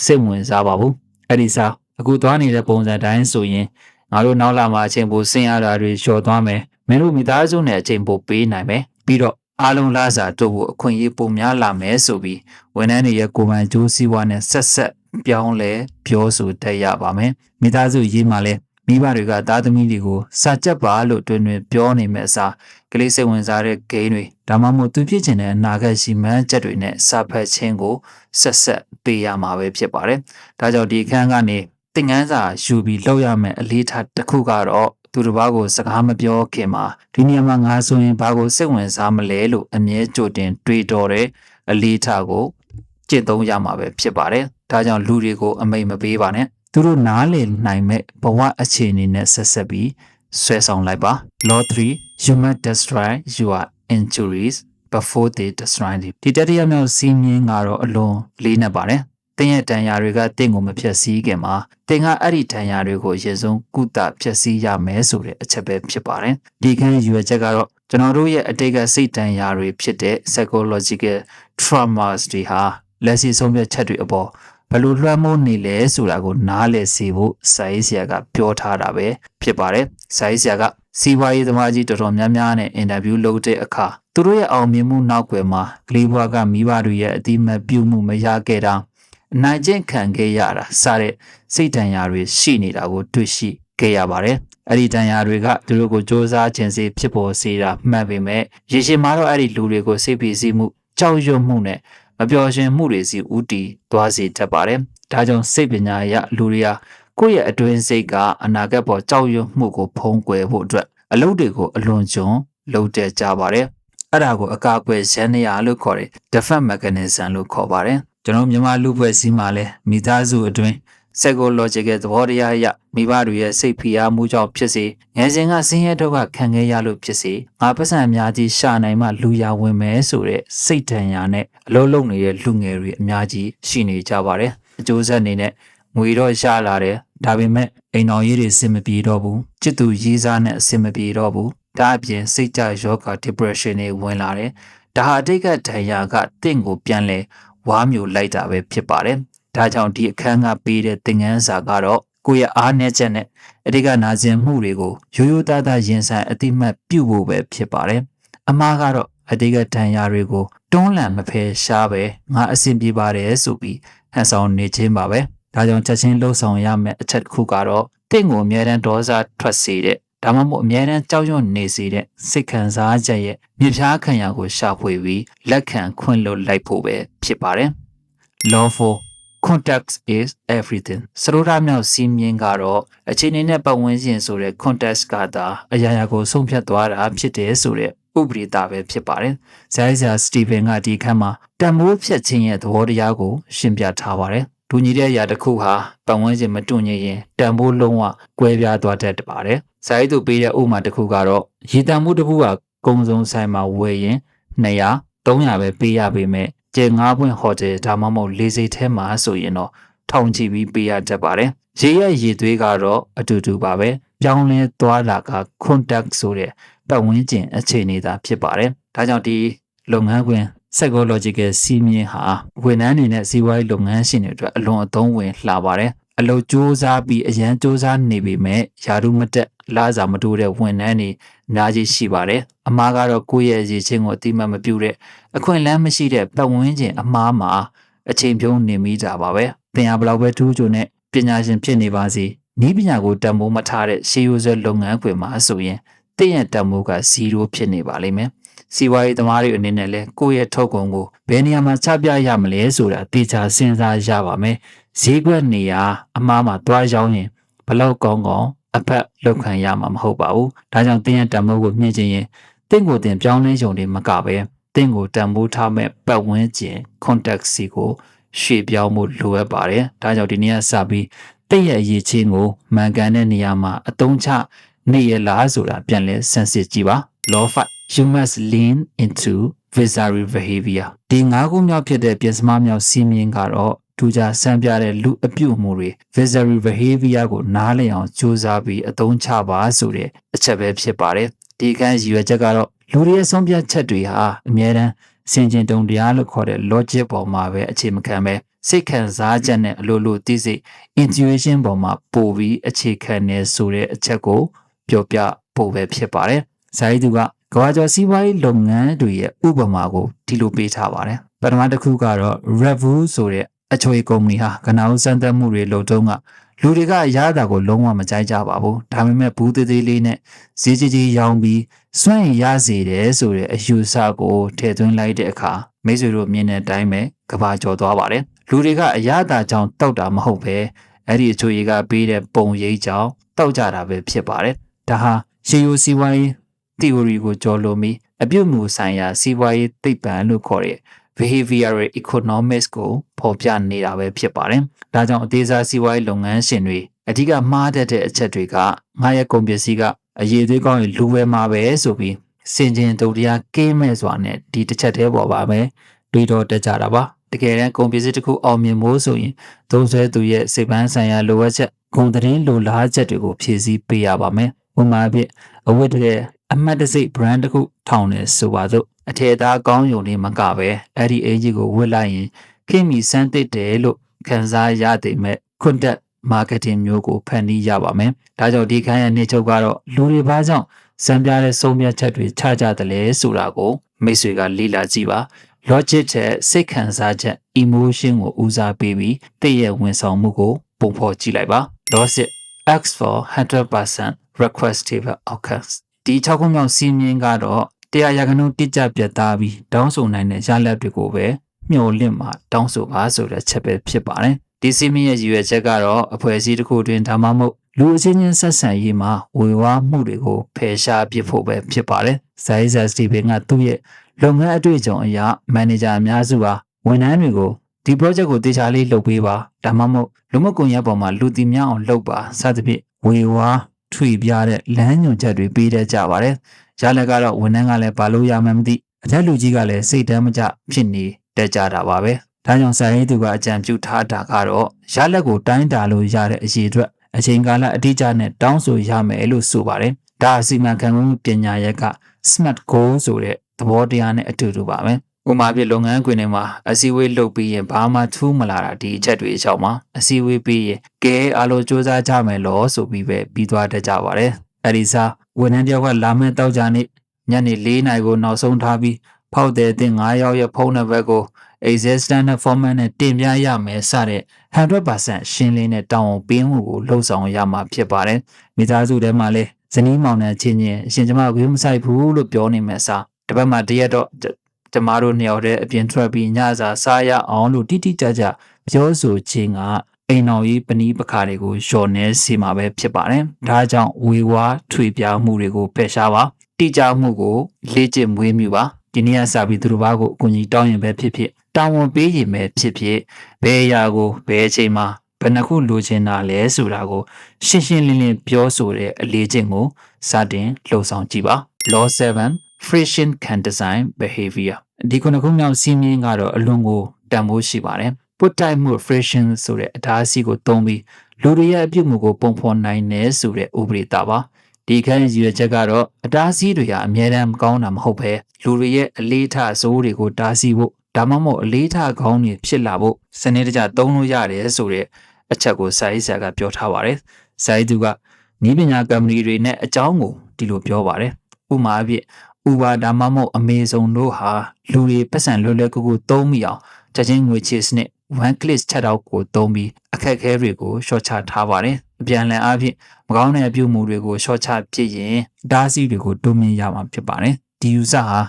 စိတ်ဝင်စားပါဘူး။အဲ့ဒီစားအခုသွားနေတဲ့ပုံစံတိုင်းဆိုရင်ငါတို့နောက်လာမှာအချိန်ပိုဆင်းရတာတွေလျှော့သွားမယ်မင်းတို့မိသားစုနဲ့အချိန်ပိုပေးနိုင်မယ်ပြီးတော့အားလုံးလားစာတို့ကိုအခွင့်အရေးပုံများလာမယ်ဆိုပြီးဝန်ထမ်းတွေရဲ့ကိုယ်ပိုင်ကြိုးစည်းဝါးနဲ့ဆက်ပြောင်းလဲပြောဆိုတတ်ရပါမယ်မိသားစုရေးမှာလဲမိဘတွေကသားသမီးတွေကိုစာကြက်ပါလို့တွင်ပြောနေမဲ့အစားကလေးစိတ်ဝင်စားတဲ့ဂိမ်းတွေဒါမှမဟုတ်သူဖြစ်ချင်တဲ့အနာဂတ်ရှိမှန်းချက်တွေနဲ့စာဖတ်ခြင်းကိုဆက်ပေးရမှာပဲဖြစ်ပါတယ်ဒါကြောင့်ဒီအခန်းကနေသင်ခန်းစာယူပြီးလောက်ရမယ်အလေးထားတစ်ခုကတော့သူတစ်ပါးကိုစကားမပြောခင်မှာဒီနေရာမှာငါဆိုရင်ဘာကိုစိတ်ဝင်စားမလဲလို့အမြဲကြိုတင်တွေးတော်တဲ့အလေးထားကိုကျင့်သုံးရမှာပဲဖြစ်ပါတယ်။ဒါကြောင့်လူတွေကိုအမိန့်မပေးပါနဲ့။သူတို့နားလည်နိုင်မဲ့ဘဝအခြေအနေနဲ့ဆက်ပြီးဆွဲဆောင်လိုက်ပါ။ Law 3 You must destroy your injuries before they destroy you ဒီတတိယမြောက်စီးမြင်ကတော့အလွန်လေးနက်ပါတယ်။သင်ရဲ့တန်ရာတွေကတင့်ကိုမဖြတ်စည်းခင်မှာသင်ကအဲ့ဒီတန်ရာတွေကိုအရင်ဆုံးကုသဖြတ်စည်းရမယ်ဆိုတဲ့အချက်ပဲဖြစ်ပါတယ်ဒီခန်းရွယ်ချက်ကတော့ကျွန်တော်တို့ရဲ့အတိတ်ကစိတ်တန်ရာတွေဖြစ်တဲ့ psychological traumas တွေဟာလက်ရှိဆုံးဖြတ်ချက်တွေအပေါ်ဘယ်လိုလွှမ်းမိုးနေလဲဆိုတာကိုနားလည်စေဖို့စာရေးဆရာကပြောထားတာပဲဖြစ်ပါတယ်စာရေးဆရာကစီးပွားရေးသမားကြီးတော်တော်များများနဲ့အင်တာဗျူးလုပ်တဲ့အခါသူတို့ရဲ့အောင်မြင်မှုနောက်ွယ်မှာကလေးဘွားကမိဘတွေရဲ့အတိမတ်ပြုမှုမရခဲ့တာအနိုင်ကျင့်ခံခဲ့ရတာစတဲ့စိတ်တန်ရာတွေရှိနေတာကိုတွေ့ရှိခဲ့ရပါတယ်။အဲ့ဒီတန်ရာတွေကသူတို့ကိုစ조사ခြင်းစေဖြစ်ပေါ်စေတာမှတ်ပေမဲ့ရေရှည်မှာတော့အဲ့ဒီလူတွေကိုစိတ်ဖိစီးမှုကြောက်ရွံ့မှုနဲ့မပျော်ရွှင်မှုတွေစီဥတီသွားစေတတ်ပါတယ်။ဒါကြောင့်စိတ်ပညာအရလူတွေဟာကိုယ့်ရဲ့အတွင်းစိတ်ကအနာဂတ်ပေါ်ကြောက်ရွံ့မှုကိုဖုံးကွယ်ဖို့အတွက်အလုပ်တွေကိုအလွန်ကျွံလုပ်တတ်ကြပါတယ်။အဲ့ဒါကိုအကာအကွယ်ရန်နေရလို့ခေါ်တယ် defense mechanism လို့ခေါ်ပါတယ်။ကျွန်တော်မြန်မာလူဖွဲ့စည်းမှာလဲမိသားစုအတွင်း psychological သဘောတရားအရမိဘတွေရဲ့စိတ်ဖိအားမှုကြောင့်ဖြစ်စေငယ်စဉ်ကဆင်းရဲဒုက္ခခံခဲ့ရလို့ဖြစ်စေငါပတ်စံအများကြီးရှာနိုင်မှလူရဝင်မယ်ဆိုတဲ့စိတ်တန်ရာနဲ့အလုံးလုံးနေတဲ့လူငယ်တွေအများကြီးရှိနေကြပါတယ်အကျိုးဆက်အနေနဲ့ငွေတော့ရလာတယ်ဒါပေမဲ့အိမ်တော်ရေးတွေအဆင်မပြေတော့ဘူးจิตသူရေးစားနဲ့အဆင်မပြေတော့ဘူးဒါအပြင်စိတ်ကြယောဂ depression တွေဝင်လာတယ်ဒါဟာအတိတ်ကဒဏ်ရာကတင့်ကိုပြန်လဲဝါမျိုးလိုက်တာပဲဖြစ်ပါတယ်။ဒါကြောင့်ဒီအခန်းကပေးတဲ့သင်ခန်းစာကတော့ကိုယ့်ရဲ့အားနည်းချက်နဲ့အတိတ်ကနာကျင်မှုတွေကိုရိုးရိုးသားသားရင်ဆိုင်အတိမတ်ပြုဖို့ပဲဖြစ်ပါတယ်။အမှားကတော့အတိတ်ကဒဏ်ရာတွေကိုတွန်းလှန်မဖယ်ရှားပဲငါအဆင်ပြေပါတယ်ဆိုပြီးဟန်ဆောင်နေခြင်းပါပဲ။ဒါကြောင့်ချက်ချင်းလှုပ်ဆောင်ရမယ့်အချက်တစ်ခုကတော့တင့်ကိုအမြဲတမ်းဒေါသထွက်စေတဲ့ဒါမှမဟုတ်အမြဲတမ်းကြောက်ရွံ့နေစေတဲ့စိတ်ခံစားချက်ရဲ့မြေဖြားခံရာကိုရှာဖွေပြီးလက်ခံခွင့်လွှတ်လိုက်ဖို့ပဲဖြစ်ပါတယ်။ Law 4 Context is everything စရိုးသားမြောက်စီးမြင်ကတော့အခြေအနေနဲ့ပတ်ဝန်းကျင်ဆိုတဲ့ context ကသာအရာရာကိုဆုံးဖြတ်သွားတာဖြစ်တယ်ဆိုတဲ့ဥပဒေသားပဲဖြစ်ပါတယ်။ဇာတ်ဆရာစတီဗင်ကဒီခန်းမှာတန်မိုးဖြတ်ခြင်းရဲ့သဘောတရားကိုရှင်းပြထားပါတယ်။ဒ တူညီတဲ့အရာတစ်ခုဟာပတ်ဝန်းကျင်မတူညီရင်တန်ဖိုးလုံးဝကွဲပြားသွားတတ်ပါတယ်။စာရေးသူပေးတဲ့ဥပမာတစ်ခုကတော့ရေတန်ဖိုးတစ်ခုကကုံစုံဆိုင်မှာဝယ်ရင်200 300ပဲပေးရပေမဲ့ကျဲ9ပွင့်ဟိုတယ်ဒါမှမဟုတ်လေစိတ်ထဲမှာဆိုရင်တော့ထောင်ချီပြီးပေးရတတ်ပါတယ်။ရေရဲ့ရေသွေးကတော့အတူတူပါပဲ။ပြောင်းလဲသွားတာက contact ဆိုတဲ့ပတ်ဝန်းကျင်အခြေအနေသာဖြစ်ပါတယ်။ဒါကြောင့်ဒီလုပ်ငန်းခွင် psychological စီးမြင်ဟာဝန်ထမ်းတွေနဲ့စီးပွားရေးလုပ်ငန်းရှင်တွေအတွက်အလွန်အသုံးဝင်လှပါတယ်။အလုပ်စ조사ပြီးအရန်စ조사နေပေမဲ့ယာရုမတက်လာစာမတိုးတဲ့ဝန်ထမ်းတွေအများကြီးရှိပါတယ်။အမှားကတော့ကိုယ့်ရဲ့ရည်ချင်းကိုအတိမတ်မပြုတဲ့အခွင့်အလမ်းမရှိတဲ့ပတ်ဝန်းကျင်အမှားမှာအချိန်ဖြုံးနေမိကြပါပဲ။သင်ဟာဘယ်လောက်ပဲထူးချွန်တဲ့ပညာရှင်ဖြစ်နေပါစေ။ဤပညာကိုတန်ဖိုးမထားတဲ့ရှေးရိုးစွဲလုပ်ငန်းခွင်မှာဆိုရင်တင့်ရဲ့တန်ဖိုးက0ဖြစ်နေပါလိမ့်မယ်။စီးပွားရေးသမားတွေအနေနဲ့လည်းကိုယ့်ရဲ့ထုတ်ကုန်ကိုဘယ်နေရာမှာချပြရမလဲဆိုတာတေချာစဉ်းစားရပါမယ်။ဈေးကွက်နေရာအမှားမှာတွားရောက်ရင်ဘလောက်ကောင်းကောင်းအဖက်လောက်ခံရမှာမဟုတ်ပါဘူး။ဒါကြောင့်တင့်ရဲ့တန်ဖိုးကိုမြင့်ခြင်းရင်တင့်ကိုတင်ပြောင်းလဲရုံတွေမကပဲတင့်ကိုတန်ဖိုးထားမဲ့ပတ်ဝန်းကျင် context စီကိုရွှေ့ပြောင်းမှုလိုအပ်ပါတယ်။ဒါကြောင့်ဒီနေ့ကစပြီးတင့်ရဲ့အရေးချင်းကိုမှန်ကန်တဲ့နေရာမှာအသုံးချနေရလားဆိုတာပြန်လဲဆန်းစစ်ကြည့်ပါ။ Law 5 You must lean into visceral behavior ဒီ9ခုမြောက်ဖြစ်တဲ့ပြင်စမမြောက်စီးမြင်ကတော့ထူးခြားဆန်းပြတဲ့လူအပြုအမူတွေ visceral behavior ကိုနားလည်အောင်စူးစမ်းပြီးအသုံးချပါဆိုတဲ့အချက်ပဲဖြစ်ပါတယ်ဒီကန်းရည်ရွယ်ချက်ကတော့လူတွေရဲ့ဆုံးဖြတ်ချက်တွေဟာအမြဲတမ်းစင်ကျင်တုံတရားလို့ခေါ်တဲ့ logic ပေါ်မှာပဲအခြေမခံပဲစိတ်ခံစားချက်နဲ့အလိုလိုသိစိတ် intuition ပေါ်မှာပို့ပြီးအခြေခံနေဆိုတဲ့အချက်ကိုပြောပြဖို့ပဲဖြစ်ပါတယ်ဇာတိသူကကမ္ဘာကျော်စီးပွားရေးလုပ်ငန်းတွေရဲ့ဥပမာကိုဒီလိုပေးထားပါတယ်ပထမတစ်ခုကတော့ Revolut ဆိုတဲ့အချွေကုမ္ပဏီဟာကဏ္ဍဦးစံတက်မှုတွေလုပ်တုန်းကလူတွေကအရသာကိုလုံးဝမကြိုက်ကြပါဘူးဒါပေမဲ့ဘူးသေးသေးလေးနဲ့ဈေးကြီးကြီးရောင်းပြီးစွန့်ရစေတယ်ဆိုတဲ့အယူဆကိုထည့်သွင်းလိုက်တဲ့အခါမိတ်ဆွေတို့မြင်တဲ့အတိုင်းပဲကဘာကျော်သွားပါတယ်လူတွေကအရသာကြောင့်တောက်တာမဟုတ်ပဲအဲ့ဒီအချွေကပေးတဲ့ပုံရိပ်ကြောင့်တောက်ကြတာပဲဖြစ်ပါတယ်ဒါဟာရှေးရိုးစီးပွားရေး theory ကိုကျော်လွန်ပြီးအပြုအမူဆိုင်ရာစီးပွားရေးသိပ္ပံလို့ခေါ်တဲ့ behavioral economics ကိုဖော်ပြနေတာပဲဖြစ်ပါတယ်။ဒါကြောင့်အသေးစားစီးပွားရေးလုပ်ငန်းရှင်တွေအဓိကမှားတတ်တဲ့အချက်တွေကငါရဲ့ကုန်ပစ္စည်းကအရေးသေးကောင်းရင်လူဝယ်မှာပဲဆိုပြီးစင်ကျင်တုံတရားကင်းမဲ့စွာနဲ့ဒီတစ်ချက်တည်းပေါ်ပါပဲတွေးတော့တက်ကြတာပါ။တကယ်တမ်းကုန်ပစ္စည်းတစ်ခုအောင်မြင်ဖို့ဆိုရင်သုံးစွဲသူရဲ့စိတ်ပိုင်းဆိုင်ရာလိုအပ်ချက်ဂုဏ်သတင်းလိုလားချက်တွေကိုဖြည့်ဆည်းပေးရပါမယ်။ဥပမာအဖြစ်အဝတ်တဲ့အမှတ်တစိတ် brand တစ်ခုထောင်နေဆိုပါစို့အထည်သားကောင်းယုံနေမကပဲအဲ့ဒီအင်ကြီးကိုဝတ်လိုက်ရင်ခင်မီစမ်းသစ်တယ်လို့ခံစားရတဲ့မဲ့ content marketing မျိုးကိုဖန်တီးရပါမယ်။ဒါကြောင့်ဒီခန်းရဲ့နေချုပ်ကတော့လူတွေဘာကြောင့်စံပြတဲ့ဆုံးဖြတ်ချက်တွေချကြတယ်လဲဆိုတာကိုမိတ်ဆွေကလေ့လာကြည့်ပါ။ logic တဲ့စိတ်ခံစားချက် emotion ကိုဦးစားပေးပြီးတည့်ရဲ့ဝန်ဆောင်မှုကိုပုံဖော်ကြည့်လိုက်ပါ။ logic asks for 100% requestable outcomesဒီ6ခုမြောက်စီးမြင်ကတော့100% တိကျပြတ်သားပြီးတောင်းဆိုနိုင်တဲ့ရလဒ်တွေကိုပဲမျှော်လင့်မှတောင်းဆိုပါဆိုတဲ့ချက်ပဲဖြစ်ပါတယ်ဒီစီးမြင်ရဲ့ရည်ရွယ်ချက်ကတော့အဖွဲ့အစည်းတစ်ခုတွင်ဒါမှမဟုတ်လူအချင်းချင်းဆက်ဆံရေးမှာဝေဝါးမှုတွေကိုဖယ်ရှားပစ်ဖို့ပဲဖြစ်ပါတယ်ဇိုင်းဇာစတီဗင်ကသူ့ရဲ့လုပ်ငန်းအတွေ့အကြုံအရမန်နေဂျာအများစုဟာဝန်ထမ်းတွေကိုဒီ project ကိုတေချာလေးလုပ်ပေးပါဒါမှမဟုတ်လူမှုကွန်ရက်ပေါ်မှာလူသိများအောင်လုပ်ပါစသဖြင့်ဝေဝါးထွေပြတဲ့လမ်းညွှန်ချက်တွေပေးတတ်ကြပါတယ်ရလက်ကတော့ဝန်ထမ်းကလည်းဘာလို့ရမှန်းမသိအထက်လူကြီးကလည်းစိတ်တမ်းမကျဖြစ်နေတတ်ကြတာပါပဲဒါကြောင့်စာရေးသူကအကြံပြုထားတာကတော့ရလက်ကိုတိုင်းတာလို့ရတဲ့အရေးအတွက်အချိန်ကာလအတိအကျနဲ့တောင်းဆိုရမယ်လို့ဆိုပါတယ်ဒါအစီအမံခန့်ခွဲမှုပညာရက်က smart goal ဆိုတဲ့သဘောတရားနဲ့အတူတူပါပဲဥပမာပြလုပ်ငန်းခွင်တွေမှာအစည်းအဝေးလုပ်ပြီးရင်ဘာမှထူးမလာတာဒီအချက်တွေအကြောင်းမှာအစည်းအဝေးပြီးရင်ကဲအားလုံးစူးစမ်းကြမယ်လို့ဆိုပြီးပဲပြီးသွားတတ်ကြပါတယ်အဲဒီစားဝန်ထမ်းတယောက်ကလာမဲ့တောက်ကြနေ့ညနေ4 နာရီကိုနောက်ဆုံးထားပြီးဖောက်တဲ့အသင်း9ယောက်ရဲ့ဖုန်းနံပါတ်ကို existent format နဲ့တင်ပြရမယ်စတဲ့ 100% ရှင်းလင်းတဲ့တောင်းဝန်ပေးမှုကိုလှုပ်ဆောင်ရမှာဖြစ်ပါတယ်မိသားစုထဲမှာလည်းဇနီးမောင်နှံချင်းချင်းအရှင်ကျမကိုမဆိုင်ဘူးလို့ပြောနေမယ်စားတစ်ပတ်မှတရက်တော့ကျမတို့နှစ်ယောက်တည်းအပြင်ထွက်ပြီးညစာစားရအောင်လို့တိတိကျကျပြောဆိုခြင်းကအိမ်တော်ကြီးပဏီပခါတွေကိုလျှော်နေစီမှာပဲဖြစ်ပါတယ်ဒါကြောင့်ဝေဝါးထွေပြားမှုတွေကိုဖယ်ရှားပါတိကျမှုကိုလေ့ကျင့်မွေးမြူပါ ဒီနေ့ကစပြီးသူတို့ဘာကိုအကူအညီတောင်းရင်ပဲဖြစ်ဖြစ်တာဝန်ပေးရင်ပဲဖြစ်ဖြစ်ဘယ်အရာကိုဘယ်အချိန်မှာဘယ်နှခုလိုချင်တာလဲဆိုတာကိုရှင်းရှင်းလင်းလင်းပြောဆိုတဲ့အလေးချိန်ကိုစတင်လှုပ်ဆောင်ကြည့်ပါ Law 7 Friction can design behavior ဒီခုမြောက်စီးမြင်ကတော့အလွန်ကိုတန်ဖိုးရှိပါတယ်ပုတ်တိုက်မှု friction ဆိုတဲ့အဓာတ်စီကိုသုံးပြီးလူတွေရဲ့အပြုအမူကိုပုံဖော်နိုင်တယ်ဆိုတဲ့ဥပဒေတာပါဒီခန်းရည်ရွယ်ချက်ကတော့အတားအဆီးတွေကအများတမ်းမကောင်းတာမဟုတ်ပဲလူတွေရဲ့အလေးထားအစိုးတွေကိုတားဆီးဖို့ဒါမှမဟုတ်အလေးထားကောင်းတွေဖြစ်လာဖို့စနစ်တကျသုံးလို့ရတယ်ဆိုတဲ့အချက်ကိုစာရေးဆရာကပြောထားပါတယ်စာရေးသူကနည်းပညာကုမ္ပဏီတွေနဲ့အကြောင်းကိုဒီလိုပြောပါတယ်ဥပမာအဖြစ် Uber ဒါမှမဟုတ် Amazon တို့ဟာလူတွေပတ်စံလွယ်လွယ်ကူကူသုံးမိအောင်ချက်ချင်းငွေချေစနစ် one click ချက်တော့ကိုသုံးပြီးအခက်အခဲတွေကိုရှော့ချထားပါတယ်အပြန်အလှန်အားဖြင့်မကောင်းတဲ့အပြုအမူတွေကိုရှော့ချဖြစ်ရင်ဒါစီတွေကိုတိုးမြင့်ရမှာဖြစ်ပါတယ်ဒီ user ဟာ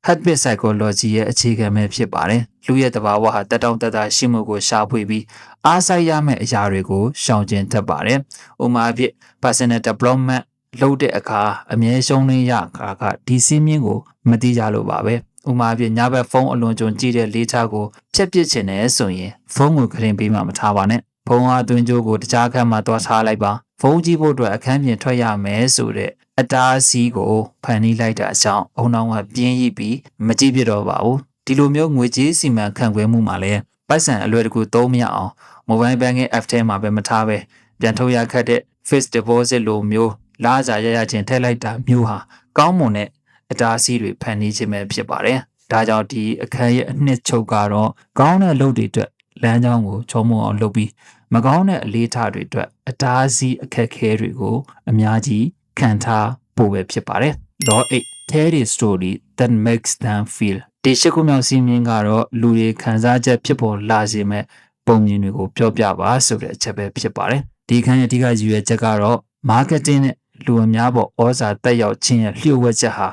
habit psychology ရဲ့အခြေခံပဲဖြစ်ပါတယ်လူရဲ့တဘာဝဟာတက်တောင့်တက်တာရှိမှုကိုရှာဖွေပြီးအားစိုက်ရမယ့်အရာတွေကိုရှောင်ကျဉ်တတ်ပါတယ်ဥပမာအဖြစ် personal development လုပ်တဲ့အခါအမြဲရှုံးနေရခါကဒီစည်းမျဉ်းကိုမသိကြလို့ပါပဲဥပမာအဖြစ်ညဘက်ဖုန်းအလွန်ကျွံကြည့်တဲ့လေးချကိုဖြတ်ပစ်ချင်တယ်ဆိုရင်ဖုန်းကိုခရင်ပေးမှမထားပါနဲ့ဖုန်းအားသွင်းကြိုးကိုတခြားအခန်းမှာသွားထားလိုက်ပါဖုန်းကြည့်ဖို့အတွက်အခန်းပြင်ထွက်ရမယ်ဆိုတဲ့အတားအဆီးကိုဖန်တီးလိုက်တာအကြောင်းအုံနောင်ကပြင်းရိပ်ပြီးမကြည့်ပြတော့ပါဘူးဒီလိုမျိုးငွေကြေးစီမံခန့်ခွဲမှုမှာလည်းပိုက်ဆံအလွယ်တကူသုံးမရအောင် mobile banking app ထဲမှာပဲမထားပဲပြန်ထုတ်ရခက်တဲ့ fixed deposit လိုမျိုးလာစားရချင်းထည့်လိုက်တာမျိုးဟာကောင်းမွန်တဲ့အတားအဆီးတွေဖန်တီးခြင်းပဲဖြစ်ပါတယ်ဒါကြောင့်ဒီအခန်းရဲ့အနှစ်ချုပ်ကတော့ကောင်းတဲ့အလုပ်တွေအတွက်လမ်းကြောင်းကိုချုံမအောင်လုပ်ပြီးမကောင်းတဲ့အလေးထားတွေအတွက်အတားအဆီးအခက်အခဲတွေကိုအများကြီးခံထားဖို့ပဲဖြစ်ပါတယ် Law 8 Tell a story that makes them feel ဒီရှိခုမြောက်စီးမြင်ကတော့လူတွေခံစားချက်ဖြစ်ပေါ်လာစေမဲ့ပုံမြင်တွေကိုပြောပြပါဆိုတဲ့အချက်ပဲဖြစ်ပါတယ်ဒီခန်းရဲ့အဓိကရည်ရွယ်ချက်ကတော့ marketing နဲ့လူအများပေါ်ဩဇာတက်ရောက်ခြင်းရဲ့လျှို့ဝှက်ချက်ဟာ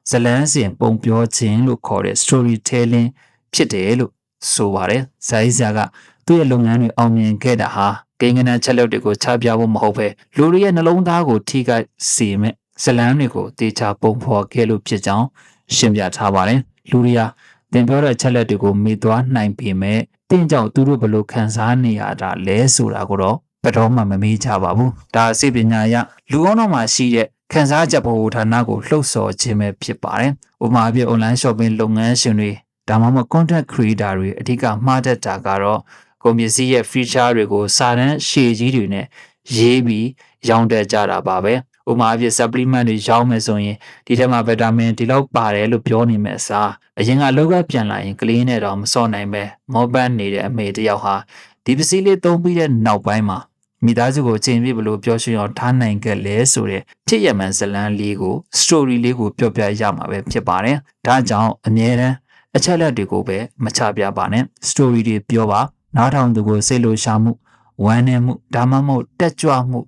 ဇလန်းစဉ်ပုံပြောခြင်းလို့ခေါ်တဲ့ storytelling ဖြစ်တယ်လို့ဆိုပါတယ်ဇာတ်ဆရာကသူ့ရဲ့လုပ်ငန်းတွေအောင်မြင်ခဲ့တာဟာကိန်းဂဏန်းချက်လက်တွေကိုချပြဖို့မဟုတ်ပဲလူတွေရဲ့နှလုံးသားကိုထိခိုက်စေမဲ့ဇလန်းတွေကိုတေချာပုံဖော်ခဲ့လို့ဖြစ်ကြောင်းရှင်းပြထားပါတယ်လူတွေဟာသင်ပြောတဲ့ချက်လက်တွေကိုမေ့သွားနိုင်ပေမဲ့တင့်ကြောင့်သူတို့ဘယ်လိုခံစားနေရတာလဲဆိုတာကိုတော့ဘယ်တော့မှမမေ့ကြပါဘူးဒါစိတ်ပညာအရလူကောင်းတော်မှာရှိတဲ့ခံစားချက်ဗဟုဌာနကိုလှုပ်ဆော်ခြင်းပဲဖြစ်ပါတယ်ဥပမာပြ online shopping လုပ်ငန်းရှင်တွေဒါမှမဟုတ် content creator တွေအဓိကမှားတတ်တာကတော့ကုန်ပစ္စည်းရဲ့ feature တွေကိုစာတမ်းရှည်ကြီးတွေနဲ့ရေးပြီးရောင်းတတ်ကြတာပါပဲဥပမာပြ supplement တွေရောင်းမယ်ဆိုရင်ဒီထဲမှာဗီတာမင်ဒီလောက်ပါတယ်လို့ပြောနေမယ်အစားအရင်ကအလောက်ကပြန်လာရင်ကလေးနဲ့တော့မစော့နိုင်ပဲမောဘတ်နေတဲ့အမေတယောက်ဟာဒီပစ္စည်းလေးသုံးပြီးတဲ့နောက်ပိုင်းမှာမိသားစုကိုချိန်ပြဘလို့ပြောရွှင်အောင်ထားနိုင်ခဲ့လဲဆိုတဲ့ဖြစ်ရမှန်ဇလန်းလေးကို story လေးကိုပြောပြရမှာပဲဖြစ်ပါတယ်ဒါကြောင့်အမြဲတမ်းအချက်လက်တွေကိုပဲမချပြပါနဲ့ story တွေပြောပါနားထောင်သူကိုစိတ်လှုပ်ရှားမှုဝမ်းနည်းမှုဒါမှမဟုတ်တက်ကြွမှု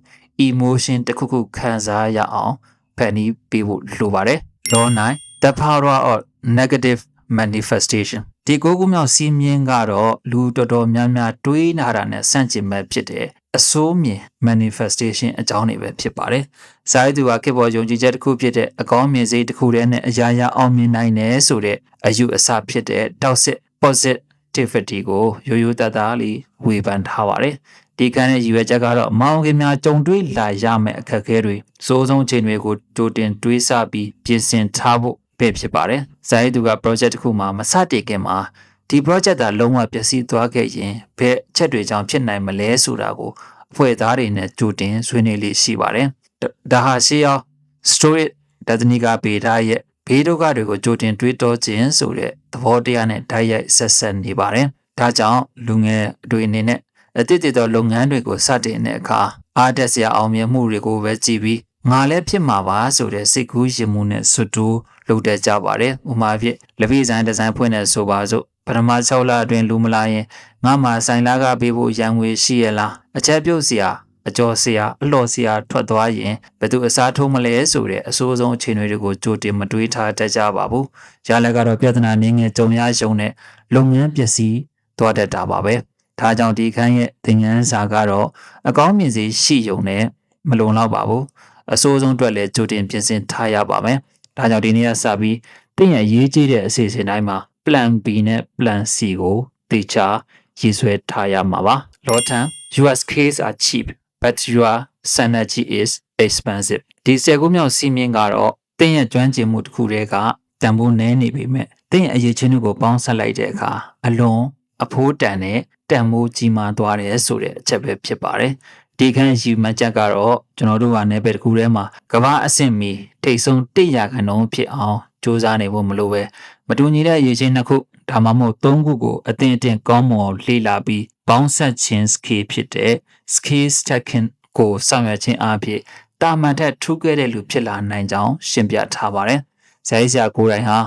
emotion တစ်ခုခုခံစားရအောင်ဖန်တီးပေးဖို့လိုပါတယ် Law 9 The power of negative manifestation ဒီကိုခုမြောက်စီးမြင်ကတော့လူတော်တော်များများတွေးနာတာနဲ့ဆန့်ကျင်ဘက်ဖြစ်တဲ့အဆိုးမြင် manifestation အကြောင်းတွေပဲဖြစ်ပါတယ်။စာရေးသူကခေတ်ပေါ်ယုံကြည်ချက်တစ်ခုဖြစ်တဲ့အကောင်းမြင်စိတ်တစ်ခုတည်းနဲ့အရာရာအောင်မြင်နိုင်တယ်ဆိုတဲ့အယူအဆဖြစ်တဲ့ toxic positivity ကိုရိုးရိုးသားသားလေးဝေဖန်ထားပါတယ်။ဒီကံရဲ့ရည်ရွယ်ချက်ကတော့မောင်ခင်များကြုံတွေ့လာရမယ့်အခက်အခဲတွေစိုးဆုံးချိန်တွေကိုကြိုတင်တွေးဆပြီးပြင်ဆင်ထားဖို့ပဲဖြစ်ပါတယ်။စာရေးသူက project တစ်ခုမှာမစတင်ခင်မှာဒီ project တာလုံးဝပျက်စီးသွားခဲ့ရင်ဘယ်အချက်တွေကြောင့်ဖြစ်နိုင်မလဲဆိုတာကိုအဖွဲ့သားတွေနဲ့ကြိုတင်ဆွေးနွေးလေးရှိပါတယ်။ဒါဟာရှေးအောင် story ဒသနီကပေထားရဲ့ဘေးဒုက္ခတွေကိုကြိုတင်တွေးတောခြင်းဆိုတဲ့သဘောတရားနဲ့ဓာတ်ရိုက်ဆက်ဆက်နေပါတယ်။ဒါကြောင့်လူငယ်တွေအနေနဲ့အတိတ်သောလုပ်ငန်းတွေကိုစတင်တဲ့အခါအားတက်စရာအောင်မြင်မှုတွေကိုပဲကြည့်ပြီးငါလည်းဖြစ်မှာပါဆိုတဲ့စိတ်ကူးရင်မှုနဲ့ဆွတ်တိုးလုပ်တတ်ကြပါတယ်။ဥပမာဖြင့်လက်ပြီးဆိုင်ဒီဇိုင်းဖွင့်နေဆိုပါစို့ပထမ6လအတွင်းလူမလာရင်ငါမှဆိုင်လာကပေးဖို့ရန်ငွေရှိရလားအချက်ပြုတ်စရာအကျော်စရာအလော်စရာထွက်သွားရင်ဘယ်သူအစားထိုးမလဲဆိုတဲ့အဆိုးဆုံးအခြေအနေတွေကိုကြိုတင်မတွေးထားတတ်ကြပါဘူး။ရလည်းကတော့ပြဿနာနည်းငယ်ကြုံရရှုံတဲ့လုပ်ငန်းပစ္စည်းသွားတတ်တာပါပဲ။ဒါကြောင့်ဒီခန်းရဲ့သင်ခန်းစာကတော့အကောင်းမြင်စီရှိုံနဲ့မလုံလောက်ပါဘူး။အဆိုးဆုံးအတွက်လည်းကြိုတင်ပြင်ဆင်ထားရပါမယ်။ဒါကြောင့်ဒီနေ့ကစပြီး တင်းရဲ့ရေးကြီးတဲ့အစီအစဉ်တိုင်းမှာ plan B နဲ့ plan C ကိုတေချာရေးဆွဲထားရမှာပါ။ Long-term your skills are cheap but your synergy is expensive ဒီ19မြောက်စီးမြင်ကတော့တင်းရဲ့ကျွမ်းကျင်မှုတစ်ခုတည်းကတန်ဖိုးနည်းနေပေမဲ့တင်းရဲ့အရေးချင်းတွေကိုပေါင်းစပ်လိုက်တဲ့အခါအလွန်အဖိုးတန်တဲ့တန်ဖိုးကြီးမားသွားတယ်ဆိုတဲ့အချက်ပဲဖြစ်ပါတယ်။ဒီခန်းယူမှတ်ချက်ကတော့ကျွန်တော်တို့ကနယ်ပယ်တစ်ခုထဲမှာကမ္ဘာအဆင့်မီထိပ်ဆုံး100%ဖြစ်အောင်စူးစမ်းနေဖို့မလိုပဲမတူညီတဲ့အရေးချင်းနှစ်ခုဒါမှမဟုတ်3ခုကိုအသင်အတင်ကောင်းမွန်အောင်လေ့လာပြီးပေါင်းစပ်ခြင်း skill ဖြစ်တဲ့ skill stacking ကိုဆောင်ရွက်ခြင်းအပြင်တာမန်ထက်ထူးကဲတဲ့လူဖြစ်လာနိုင်ကြောင်းရှင်းပြထားပါတယ်။ဆရာကြီးဆရာကိုယ်တိုင်ဟာ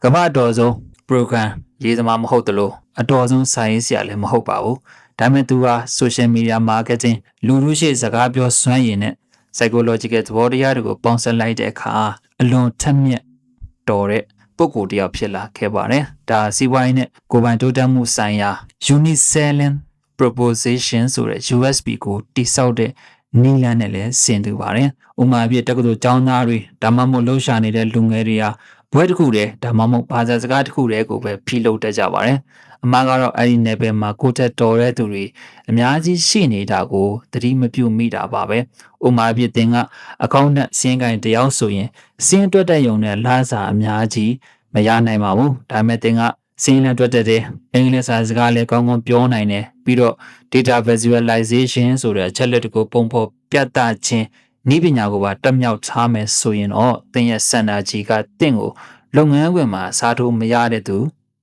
ကမ္ဘာအတော်ဆုံး program ရေးသမားမဟုတ်သလိုအတော်ဆုံးစာရေးဆရာလည်းမဟုတ်ပါဘူး။ဒါပေမဲ့သူဟာ social media marketing လူထုရှိစကားပြောစွမ်းရည်နဲ့ psychological သဘောတရားတွေကိုပေါင်းစပ်လိုက်တဲ့အခါအလွန်ထက်မြက်တော်တဲ့ပုဂ္ဂိုလ်တစ်ယောက်ဖြစ်လာခဲ့ပါတယ်။ဒါစီးပွားရေးနဲ့ကိုယ်ပိုင်တိုးတက်မှုဆိုင်ရာ uniselling proposition ဆိုတဲ့ USB ကိုတိစောက်တဲ့နီလန်းနဲ့လည်းဆင်တူပါတယ်။ဥမာပြတက္ကသိုလ်ကျောင်းသားတွေဒါမှမဟုတ်လှုပ်ရှားနေတဲ့လူငယ်တွေဟာဘွဲတစ်ခုတည်းဒါမှမဟုတ်ဘာသာစကားတစ်ခုတည်းကိုပဲဖိလုပ်တတ်ကြပါတယ်။အမှားကတော့အဲ့ဒီနယ်ပယ်မှာကိုတက်တော်တဲ့သူတွေအများကြီးရှိနေတာကိုသတိမပြုမိတာပါပဲ။ဥမာပြတင်ကအကောင့်နဲ့စင်းကိုင်တယောက်ဆိုရင်စင်းတွက်တဲ့ယုံနဲ့လာစာအများကြီးမရနိုင်ပါဘူး။ဒါပေမဲ့တင်ကစင်းနဲ့တွက်တဲ့အင်္ဂလိပ်စာစကားလည်းကောင်းကောင်းပြောနိုင်တယ်ပြီးတော့ data visualization ဆိုတဲ့အချက်လက်တွေကိုပုံဖော်ပြသခြင်းဤပညာကိုပါတက်မြောက်ထားမယ်ဆိုရင်တော့သင်ရဲ့စန္ဒာကြီးကတင့်ကိုလုပ်ငန်းခွင်မှာစားထိုးမရတဲ့သူ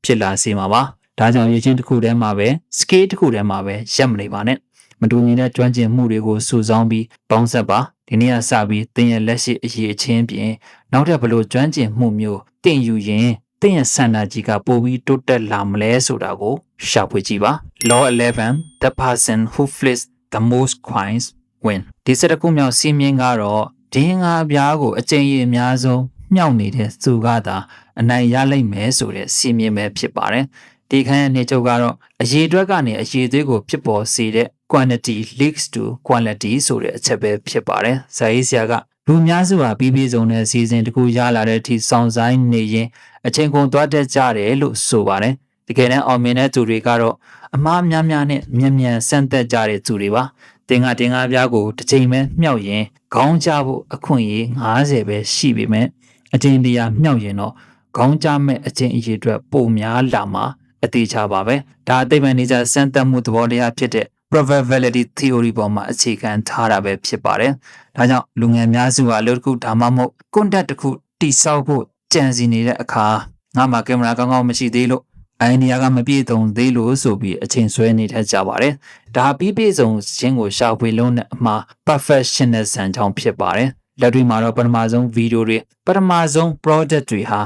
ဖြစ်လာစေမှာပါဒါကြောင့်ရည်ချင်းတစ်ခုတည်းမှာပဲ scale တစ်ခုတည်းမှာပဲရပ်မနေပါနဲ့မတူညီတဲ့ကျွမ်းကျင်မှုတွေကိုစုဆောင်းပြီးပေါင်းစပ်ပါဒီနေ့ကစပြီးသင်ရဲ့လက်ရှိအရေးအချင်းပြင်နောက်ထပ်ဘလို့ကျွမ်းကျင်မှုမျိုးသင်ယူရင်သင်ရဲ့စန္ဒာကြီးကပိုပြီးတိုးတက်လာမလဲဆိုတာကိုရှာဖွေကြည့်ပါ Law 11 The person who flips the most coins win ဒီစက်တစ်ခုမြောက်စီးမြင်ကတော့ဒီငါးပြားကိုအကျဉ်းရအများဆုံးမြောက်နေတဲ့သူကသာအနိုင်ရလိမ့်မယ်ဆိုတဲ့စီးမြင်ပဲဖြစ်ပါတယ်ဒီခန်းရဲ့နေချုပ်ကတော့အရေးအတွက်ကနေအရေးသေးကိုဖြစ်ပေါ်စေတဲ့ quantity leads to quality ဆိုတဲ့အချက်ပဲဖြစ်ပါတယ်ဇာရေးဆရာကလူများစုဟာပြီးဆုံးတဲ့စီစဉ်တစ်ခုရလာတဲ့အထိစောင့်ဆိုင်နေရင်အချိန်ကုန်သွားတတ်ကြတယ်လို့ဆိုပါတယ်တကယ်တမ်းအောင်မြင်တဲ့သူတွေကတော့အမှားများများနဲ့မြန်ဆန့်သက်ကြတဲ့သူတွေပါတင်ကားပြားကိုတစ်ချိန်ပဲမြောက်ရင်ခေါင်းချဖို့အခွင့်အရေး90ပဲရှိပေမဲ့အချိန်တရာမြောက်ရင်တော့ခေါင်းချမဲ့အချိန်အရေးအတွက်ပိုများလာမှာအသေးချပါပဲဒါအသိပ္ပံနည်းကျစမ်းသပ်မှုသဘောတရားဖြစ်တဲ့ probability theory ပေါ်မှာအခြေခံထားတာပဲဖြစ်ပါတယ်ဒါကြောင့်လူငယ်များစုဟာအလုပ်တစ်ခုဒါမှမဟုတ် content တစ်ခုတိစောက်ဖို့ကြံစီနေတဲ့အခါငါမှာကင်မရာကောင်းကောင်းမရှိသေးလို့အိုင်ဒီယာကမပြည့်စုံသေးလို့ဆိုပြီးအချိန်ဆွဲနေတတ်ကြပါတယ်ဒါပြည့်စုံခြင်းကိုရှာဖွေလုံးနဲ့အမှား perfectionism ကြောင့်ဖြစ်ပါတယ်လက်တွေ့မှာတော့ပထမဆုံးဗီဒီယိုတွေပထမဆုံး project တွေဟာ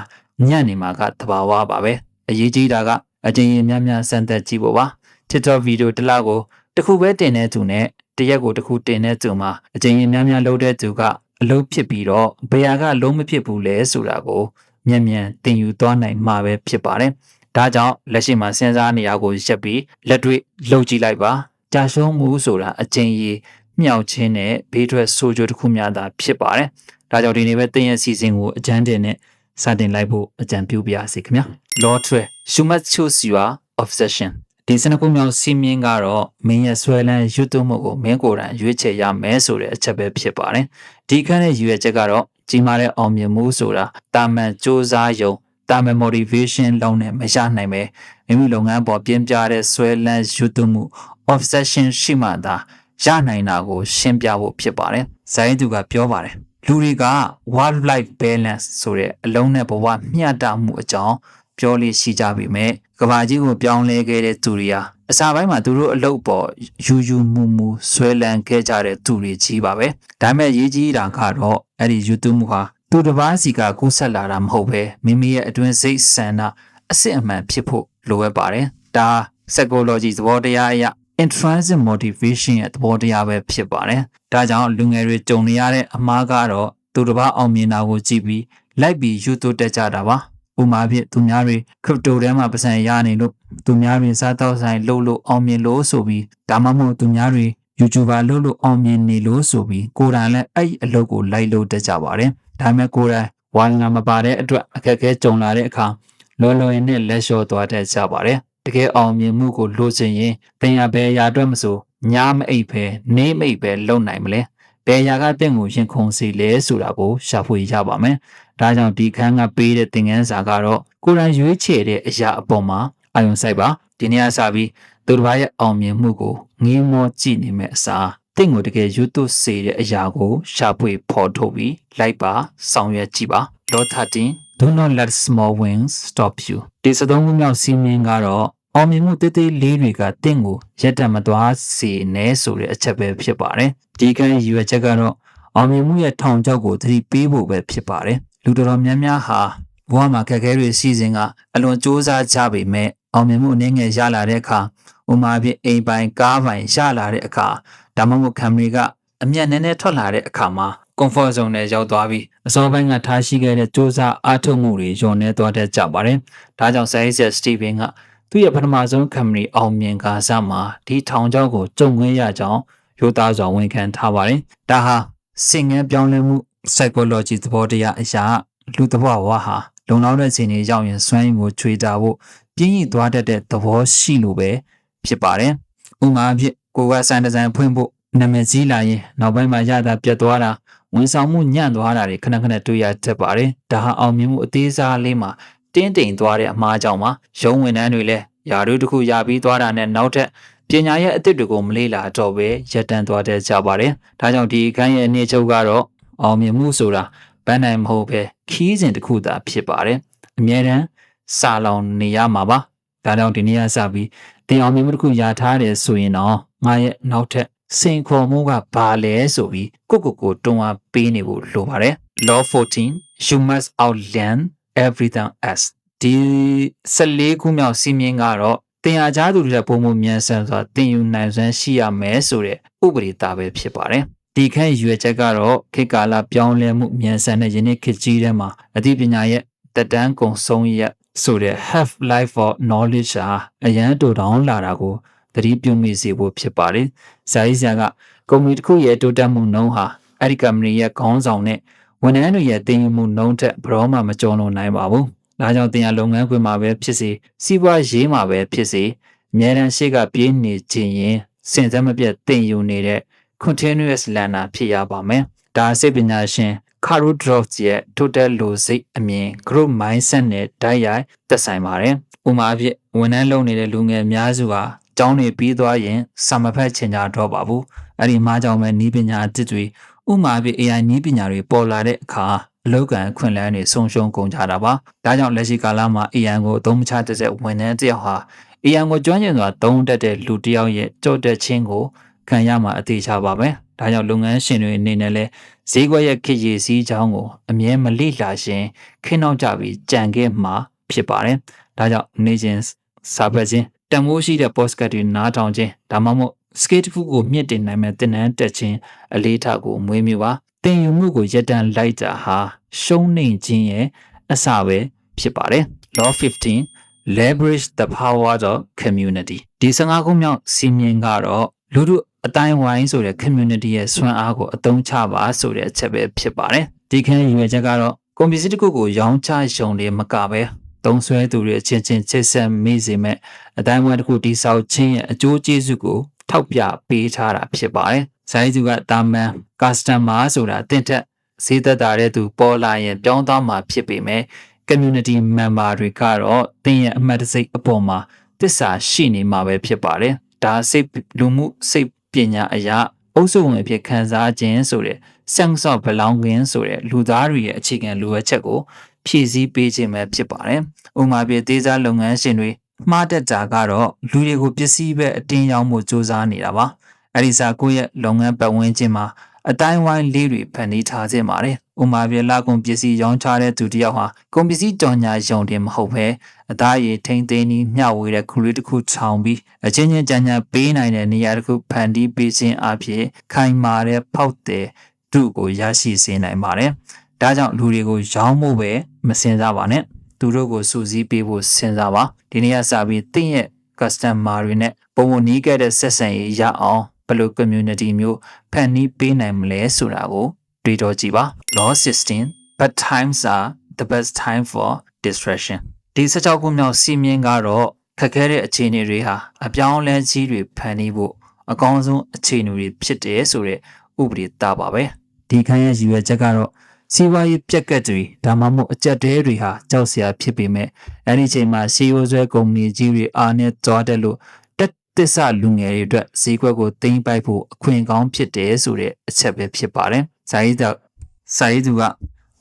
ညံ့နေမှာကသဘာဝပါပဲအရေးကြီးတာကအချိန်ရများစမ်းသပ်ကြည့်ဖို့ပါ TikTok ဗီဒီယိုတစ်လောက်ကိုတစ်ခုပဲတင်တဲ့သူနဲ့တစ်ရက်ကိုတစ်ခုတင်တဲ့သူမှာအချိန်ရများလုပ်တဲ့သူကအလုပ်ဖြစ်ပြီးတော့ဘယ်ဟာကလုံးမဖြစ်ဘူးလဲဆိုတာကိုမြန်တင်ယူသွားနိုင်မှာပဲဖြစ်ပါတယ်ဒါကြောင့်လက်ရှိမှာစဉ်းစားနေရကိုရက်ပြီးလက်တွေ့လှုပ်ကြည့်လိုက်ပါကြာရှုံးမှုဆိုတာအချိန်ကြီးမြောက်ခြင်းနဲ့ဘေးထွက်ဆိုးကျိုးတစ်ခုများသာဖြစ်ပါတယ်ဒါကြောင့်ဒီနေ့ပဲသင်ရဲ့စီစဉ်ကိုအကြမ်းတင်နဲ့စတင်လိုက်ဖို့အကြံပြုပါရစေခင်ဗျာ Law 12 You must choose your obsession ဒီစနခုမြောက်စီမင်းကတော့မင်းရဲ့ဆွဲလန်းရွတ်သွမှုကိုမင်းကိုယ်တိုင်ရွေးချယ်ရမယ်ဆိုတဲ့အချက်ပဲဖြစ်ပါတယ်ဒီခန်းရဲ့ရွေးချက်ကတော့ကြီးမားတဲ့အောင်မြင်မှုဆိုတာတာမန်စ조사ယုံတာမန် motivation လုံးနဲ့မရနိုင်ပဲမိမိလုပ်ငန်းပေါ်ပြင်းပြတဲ့ဆွဲလန်းရွတ်သွမှု obsession ရှိမှသာရနိုင်တာကိုရှင်းပြဖို့ဖြစ်ပါတယ်ဇိုင်းသူကပြောပါတယ်လူတွေက work life balance ဆိုတဲ့အလုံးနဲ့ဘဝမျှတမှုအကြောင်းပြောလို့ရှိကြပြီမဲ့ကဘာကြီးကိုပြောင်းလဲခဲ့တဲ့သူတွေဟာအစာပိုင်းမှာသူတို့အလုပ်ပေါ်ယူမှုဆွဲလန်းခဲ့ကြတဲ့သူတွေကြီးပါပဲဒါပေမဲ့ရေးကြီးတာကတော့အဲ့ဒီယူသွမှုဟာသူတစ်ပါးစီကကူးဆက်လာတာမဟုတ်ပဲမိမိရဲ့အတွင်းစိတ်ဆန္ဒအစစ်အမှန်ဖြစ်ဖို့လိုအပ်ပါတယ်ဒါ psychology သဘောတရားအရintrinsic motivation ရဲ့သဘောတရားပဲဖြစ်ပါတယ်။ဒါကြောင့်လူငယ်တွေကြုံနေရတဲ့အမှားကတော့သူတစ်ပါးအောင်မြင်တာကိုကြည့်ပြီးလိုက်ပြီးယူသွတက်ကြတာပါ။ဥပမာဖြင့်သူများတွေ crypto ထဲမှာပတ်စံရနေလို့သူများတွေစားတော့ဆိုင်လို့အောင်မြင်လို့ဆိုပြီးဒါမှမဟုတ်သူများတွေ YouTuber လို့အောင်မြင်နေလို့ဆိုပြီးကိုယ်တိုင်လည်းအဲ့အလုပ်ကိုလိုက်လို့တက်ကြပါတယ်။ဒါပေမဲ့ကိုယ်တိုင် ဝိုင်းငါမပါတဲ့အတွက်အခက်အခဲကြုံလာတဲ့အခါလော်ရင်နဲ့လက်လျှော့သွားတတ်ကြပါတယ်တကယ်အောင်မြင်မှုကိုလိုချင်ရင်သင်ရဘယ်အရာအတွက်မဆိုညားမအိပ်ပဲနေမအိပ်ပဲလုပ်နိုင်မလဲဘယ်အရာကတင့်ကိုရင်ခုန်စေလဲဆိုတာကိုရှာဖွေရပါမယ်ဒါကြောင့်ဒီခန်းကပေးတဲ့သင်ခန်းစာကတော့ကိုယ်တိုင်ရွေးချယ်တဲ့အရာအပေါ်မှာအာရုံစိုက်ပါဒီနေ့အစပြီးသူတစ်ပါးရဲ့အောင်မြင်မှုကိုငင်းမောကြည့်နေမဲ့အစားတင့်ကိုတကယ်ရွတ်သွစေတဲ့အရာကိုရှာဖွေဖော်ထုတ်ပြီးလိုက်ပါဆောင်ရွက်ကြည့်ပါ Law 13 Do not let small wins stop you ဒီစသုံးခုမြောက်စီမင်းကတော့အောင်မြင်မှုတေးသေးလေးတွေကတင့်ကိုရက်တက်မသွားစေနဲ့ဆိုတဲ့အချက်ပဲဖြစ်ပါတယ်ဒီကံရည်ရွယ်ချက်ကတော့အောင်မြင်မှုရဲ့ထောင်ချောက်ကိုသတိပေးဖို့ပဲဖြစ်ပါတယ်လူတော်များများဟာဘဝမှာခက်ခဲတွေစီစဉ်ကအလွန်စူးစမ်းကြပေမဲ့အောင်မြင်မှုအနေငယ်ရလာတဲ့အခါဥမာပြအိမ်ပိုင်ကားပိုင်ရလာတဲ့အခါဒါမှမဟုတ်ခံမီကအမျက်နည်းနည်းထွက်လာတဲ့အခါမှာ comfort zone နဲ့ရောက်သွားပြီးအစောပိုင်းကထားရှိခဲ့တဲ့စူးစမ်းအားထုတ်မှုတွေညှော်နေသွားတတ်ကြပါတယ်ဒါကြောင့် Science Steven ကသူ့ရဲ့ပထမဆုံးခံမီအောင်မြင်ကာစမှာဒီထောင်ချောက်ကိုကြုံခွင့်ရကြောင်းရိုးသားစွာဝန်ခံထားပါတယ်ဒါဟာစင်ငယ်ပြောင်းလဲမှု psychology သဘောတရားအရာလူသဘောဝါဟာလုံလောက်တဲ့ချိန်တွေရောက်ရင်စွမ်းရည်ကိုချွေတာဖို့ပြင်းရည်သွားတတ်တဲ့သဘောရှိလို့ပဲဖြစ်ပါတယ်ဥမာအဖြစ်ကိုကစံတစံဖွင့်ဖို့နာမည်ကြီးလာရင်နောက်ပိုင်းမှာရတာပြတ်သွားတာဝန်ဆောင်မှုညံ့သွားတာတွေခဏခဏတွေ့ရတတ်ပါတယ်ဒါဟာအောင်မြင်မှုအသေးစားလေးမှာတင်းတိမ်သွားတဲ့အမှားကြောင့်ပါရုံးဝန်ထမ်းတွေလည်းယာတို့တစ်ခုရပြီးသွားတာနဲ့နောက်ထပ်ပညာရဲ့အသစ်တွေကိုမလေးလာတော့ပဲရပ်တန့်သွားတဲ့ကြပါတယ်ဒါကြောင့်ဒီအခန်းရဲ့အနည်းချုပ်ကတော့အောင်မြင်မှုဆိုတာဘန်းနိုင်မဟုတ်ပဲခီးစဉ်တစ်ခုသာဖြစ်ပါတယ်အမြဲတမ်းစာလောင်နေရမှာပါဒါကြောင့်ဒီနေ့ကစပြီးတင်အောင်မြင်မှုတစ်ခုရထားတယ်ဆိုရင်တော့ငါရဲ့နောက်ထပ်စိန်ခေါ်မှုကဘာလဲဆိုပြီးကိုတွန်းအားပေးနေဖို့လိုပါတယ် Law 14 You must outlearn everything else ဒီ14ခုမြောက်စီမင်းကတော့တင်အားကြားသူတွေပုံမှုမြန်ဆန်စွာတင်ယူနိုင်စွမ်းရှိရမယ်ဆိုတဲ့ဥပဒေသားပဲဖြစ်ပါတယ်ဒီခန့်ရွယ်ချက်ကတော့ခေတ်ကာလပြောင်းလဲမှုမြန်ဆန်တဲ့ယနေ့ခေတ်ကြီးထဲမှာအသိပညာရဲ့တက်တန်းကုန်ဆုံးရဆိုတဲ့ half life for knowledge ဟာအရန်တူတောင်းလာတာကိုသတိပြုမိစေဖို့ဖြစ်ပါတယ်။ဇာတိဆရာကကုမ္ပဏီတစ်ခုရဲ့တိုးတက်မှုနှုန်းဟာအဲ့ဒီကုမ္ပဏီရဲ့ခေါင်းဆောင်နဲ့ဝန်ထမ်းတွေရဲ့တင်ယူမှုနှုန်းထက်ဘယ်တော့မှမကျော်လွန်နိုင်ပါဘူး။ဒါကြောင့်တင်ရလုပ်ငန်းခွင်မှာပဲဖြစ်စေစီးပွားရေးမှာပဲဖြစ်စေအများတန်းရှိကပြေးနေခြင်းရင်စင်စက်မပြတ်တင်ယူနေတဲ့ continuous learner ဖြစ်ရပါမယ်။ဒါစိတ်ပညာရှင် Carol Dweck ရဲ့ total လိုစိတ်အမြင် group mindset နဲ့တိုက်ရိုက်သက်ဆိုင်ပါတယ်။ဥပမာအဖြစ်ဝန်ထမ်းလုပ်နေတဲ့လူငယ်အများစုဟာကျောင်းတွေပြီးသွားရင်စာမဖတ်ချင်ကြတော့ပါဘူး။အဲ့ဒီမှာကြောင့်ပဲဤပညာအသစ်တွေဥပမာအဖြစ် AI နည်းပညာတွေပေါ်လာတဲ့အခါအလောက်ကန်ခွင့်လန်းတွေဆုံးရှုံးကုန်ကြတာပါ။ဒါကြောင့်လက်ရှိကာလမှာ AI ကိုအသုံးမချတတ်တဲ့ဝန်ထမ်းတစ်ယောက်ဟာ AI ကိုကျွမ်းကျင်စွာသုံးတတ်တဲ့လူတစ်ယောက်ရဲ့ကြော့တက်ခြင်းကိုခံရမှာအသေးချပါပဲ။ဒါကြောင့်လုပ်ငန်းရှင်တွေအနေနဲ့လည်းဈေးကွက်ရဲ့ခေတ်ရည်စည်းကြောင်းကိုအမြဲမလိလာရှင်ခင်းနောက်ကြပြီးကြံခဲ့မှာဖြစ်ပါတယ်။ဒါကြောင့်နေချင်းစာဖတ်ခြင်းတမိုးရှိတဲ့ podcast တွေနားထောင်ခြင်းဒါမှမဟုတ် skill တစ်ခုကိုမြင့်တင်နိုင်မဲ့သင်တန်းတက်ခြင်းအလေးထားကိုမွေးမြူပါသင်ယူမှုကိုရပ်တန့်လိုက်တာဟာရှုံးနိမ့်ခြင်းရဲ့အစပဲဖြစ်ပါတယ် Law 15 Leverage the power of community ဒီ15ခုမြောက်စီမင်းကတော့လူတို့အတိုင်းဝိုင်းဆိုတဲ့ community ရဲ့စွမ်းအားကိုအသုံးချပါဆိုတဲ့အချက်ပဲဖြစ်ပါတယ်ဒီခန်းရည်ရွယ်ချက်ကတော့ကွန်ပျူတာတစ်ခုကိုရောင်းချရုံတွေမကပဲသုံးစွဲသူတွေအချင်းချင်းချိတ်ဆက်မိစေမဲ့အတိုင်းဝိုင်းတစ်ခုတိဆောက်ခြင်းရဲ့အကျိုးကျေးဇူးကိုထောက်ပြပေးထားတာဖြစ်ပါတယ်။ဇိုင်းသူကတာမန် customer ဆိုတာတင့်တက်ဈေးသက်သာတဲ့သူပေါ်လာရင်ပြောင်းသွားမှာဖြစ်ပေမဲ့ community member တွေကတော့တင်းရဲ့အမှတ်တစိတ်အပေါ်မှာတစ္ဆာရှိနေမှာပဲဖြစ်ပါတယ်။ဒါစိတ်လူမှုစိတ်ပညာအရာအုပ်စုဝင်အဖြစ်ခံစားခြင်းဆိုတဲ့ sense of belonging ဆိုတဲ့လူသားတွေရဲ့အခြေခံလိုအပ်ချက်ကိုဖြည့်ဆည်းပေးခြင်းပဲဖြစ်ပါတယ်။ဥပမာပြသေးစားလုပ်ငန်းရှင်တွေမှားတတ်တာကတော့လူတွေကိုပစ္စည်းပဲအတင်းရောင်းမှုစူးစမ်းနေတာပါ။အဲဒီစားကိုရဲ့လုပ်ငန်းပတ်ဝန်းကျင်မှာအတိုင်းဝိုင်းလေးတွေဖန်တီးထားခြင်းပါတယ်။ဥပမာပြလာကုန်ပစ္စည်းရောင်းချတဲ့သူတယောက်ဟာကုန်ပစ္စည်းကြော်ညာရုံတင်မဟုတ်ဘဲအသားရည်ထိမ့်သိမ်းပြီးမျှဝေတဲ့ခရီးတစ်ခုခြောင်ပြီးအချင်းချင်းကြံ့ကြံ့ပေးနိုင်တဲ့နေရာတစ်ခုဖန်တီးပေးခြင်းအပြင်ခိုင်မာတဲ့ဖောက်တဲ့ဒုကိုရရှိစေနိုင်ပါတယ်။ဒါကြောင့်လူတွေကိုရောင်းဖို့ပဲမစင်စားပါနဲ့သူတို့ကိုစူးစီးပေးဖို့စဉ်းစားပါဒီနေ့ကစပြီးတင့်ရဲ့ customer တွေနဲ့ပုံပုံနီးခဲ့တဲ့ဆက်ဆံရေးရအောင်ဘယ်လို community မျိုးဖန်တီးပေးနိုင်မလဲဆိုတာကိုတွေးတောကြည့်ပါ Law 16 but times are the best time for distraction ဒီ16ခုမြောက်စီမင်းကတော့ခက်ခဲတဲ့အခြေအနေတွေဟာအပြောင်းလဲကြီးတွေဖန်တီးဖို့အကောင်းဆုံးအခြေအနေတွေဖြစ်တယ်ဆိုတဲ့ဥပဒေသားပါပဲဒီခန်းရဲ့ရည်ရွယ်ချက်ကတော့စီးပွားရေးပြက်ကတ်တွေဒါမှမဟုတ်အကြက်တဲတွေဟာကြောက်စရာဖြစ်ပေမဲ့အဲ့ဒီချိန်မှာစီယိုဆွဲကုမ္ပဏီကြီးတွေအားနဲ့သွားတယ်လို့သစ္စာလူငယ်တွေအတွက်ဈေးကွက်ကိုသိမ်းပိုက်ဖို့အခွင့်ကောင်းဖြစ်တယ်ဆိုတဲ့အချက်ပဲဖြစ်ပါတယ်။ဇာယီသူက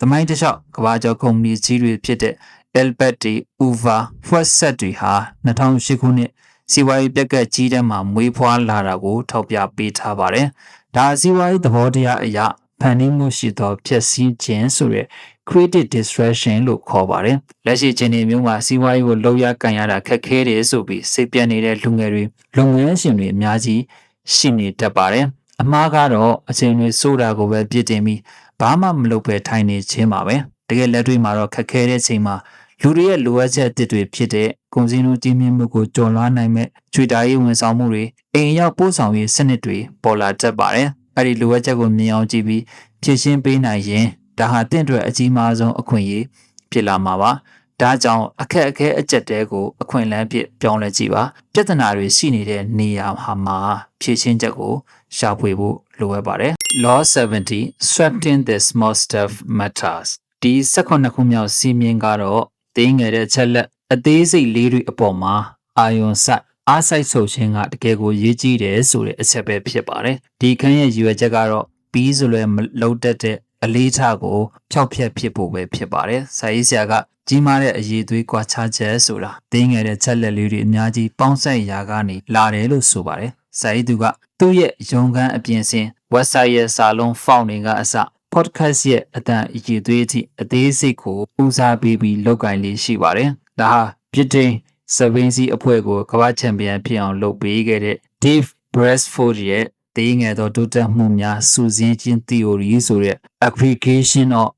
သမိုင်းတစ်လျှောက်ကမ္ဘာကျော်ကုမ္ပဏီကြီးတွေဖြစ်တဲ့ Albert Uva Fawcett တွေဟာ2008ခုနှစ်စီးပွားရေးပြက်ကတ်ကြီးတဲ့မှာမွေးဖွားလာတာကိုထောက်ပြပေးထားပါတယ်။ဒါစီးပွားရေးသဘောတရားအရဖန်တီးမှုရှိသောဖြစ်စည်းခြင်းဆိုတဲ့ creative distraction လို့ခေါ်ပါတယ်။လက်ရှိချိန်ဒီမျိုးမှာစီးပွားရေးကိုလောက်ရကန်ရတာခက်ခဲတယ်ဆိုပြီးစိတ်ပြတ်နေတဲ့လူငယ်တွေလုပ်ငန်းရှင်တွေအများကြီးရှိနေတတ်ပါတယ်။အမှားကတော့အချိန်တွေစိုးတာကိုပဲပြစ်တင်ပြီးဘာမှမလုပ်ပဲထိုင်နေခြင်းပါပဲ။တကယ်လက်တွေ့မှာတော့ခက်ခဲတဲ့ချိန်မှာလူတွေရဲ့လိုအပ်ချက်အသစ်တွေဖြစ်တဲ့ကုန်စည်နှုန်းကြီးမြင့်မှုကိုကျော်လွှားနိုင်မဲ့ချွေတာရေးဝန်ဆောင်မှုတွေအိမ်ရောက်ပို့ဆောင်ရေးစနစ်တွေပေါ်လာတတ်ပါတယ်။အဲ့ဒီလိုအပ်ချက်ကိုမြင်အောင်ကြည့်ပြီးဖြည့်ရှင်းပေးနိုင်ရင်ဒါဟာတင့်အတွက်အကြီးမားဆုံးအခွင့်အရေးဖြစ်လာမှာပါ။ဒါကြောင့်အခက်အခဲအကျက်တဲကိုအခွင့်အလမ်းဖြစ်ပြောင်းလဲကြည့်ပါ။ပြဿနာတွေရှိနေတဲ့နေရာမှာဖြည့်ရှင်းချက်ကိုရှာဖွေဖို့လိုအပ်ပါတယ်။ Law 70 Sweating the small stuff matters ဒီ18ခုမြောက်စီမင်းကတော့တင်းငယ်တဲ့ချက်လက်အသေးစိတ်လေးတွေအပေါ်မှာအာယုံစိုက်အားစိုက်ဆုပ်ခြင်းကတကယ်ကိုရေးကြီးတယ်ဆိုတဲ့အချက်ပဲဖြစ်ပါတယ်ဒီခန်းရဲ့ရည်ရွယ်ချက်ကတော့ပြီးဆိုလွယ်မလုံးတတ်တဲ့အလေးထားကိုဖြောက်ဖြက်ဖြစ်ဖို့ပဲဖြစ်ပါတယ်စာရေးဆရာကကြီးမားတဲ့အရေးသွေးကွာခြားချက်ဆိုတာတင်းငယ်တဲ့ချက်လက်လေးတွေအများကြီးပေါင်းဆက်ရာကနေလာတယ်လို့ဆိုပါတယ်စာရေးသူကသူ့ရဲ့ရုံခန်းအပြင်ဆင် website ရဲ့စာလုံးဖောက်နေကအစpodcast ရဲ့အတန်အရေးသွေးအထိအသေးစိတ်ကိုဦးစားပေးပြီးလောက်ကင်လေးရှိပါတယ်။ဒါဟာဗြိတိန်စပိန်စီအဖွဲ့ကိုကမ္ဘာချန်ပီယံဖြစ်အောင်လုပ်ပေးခဲ့တဲ့ Dave Brailsford ရဲ့တင်းငယ်သောတိုးတက်မှုများစုစည်းခြင်း theory ဆိုတဲ့ aggregation of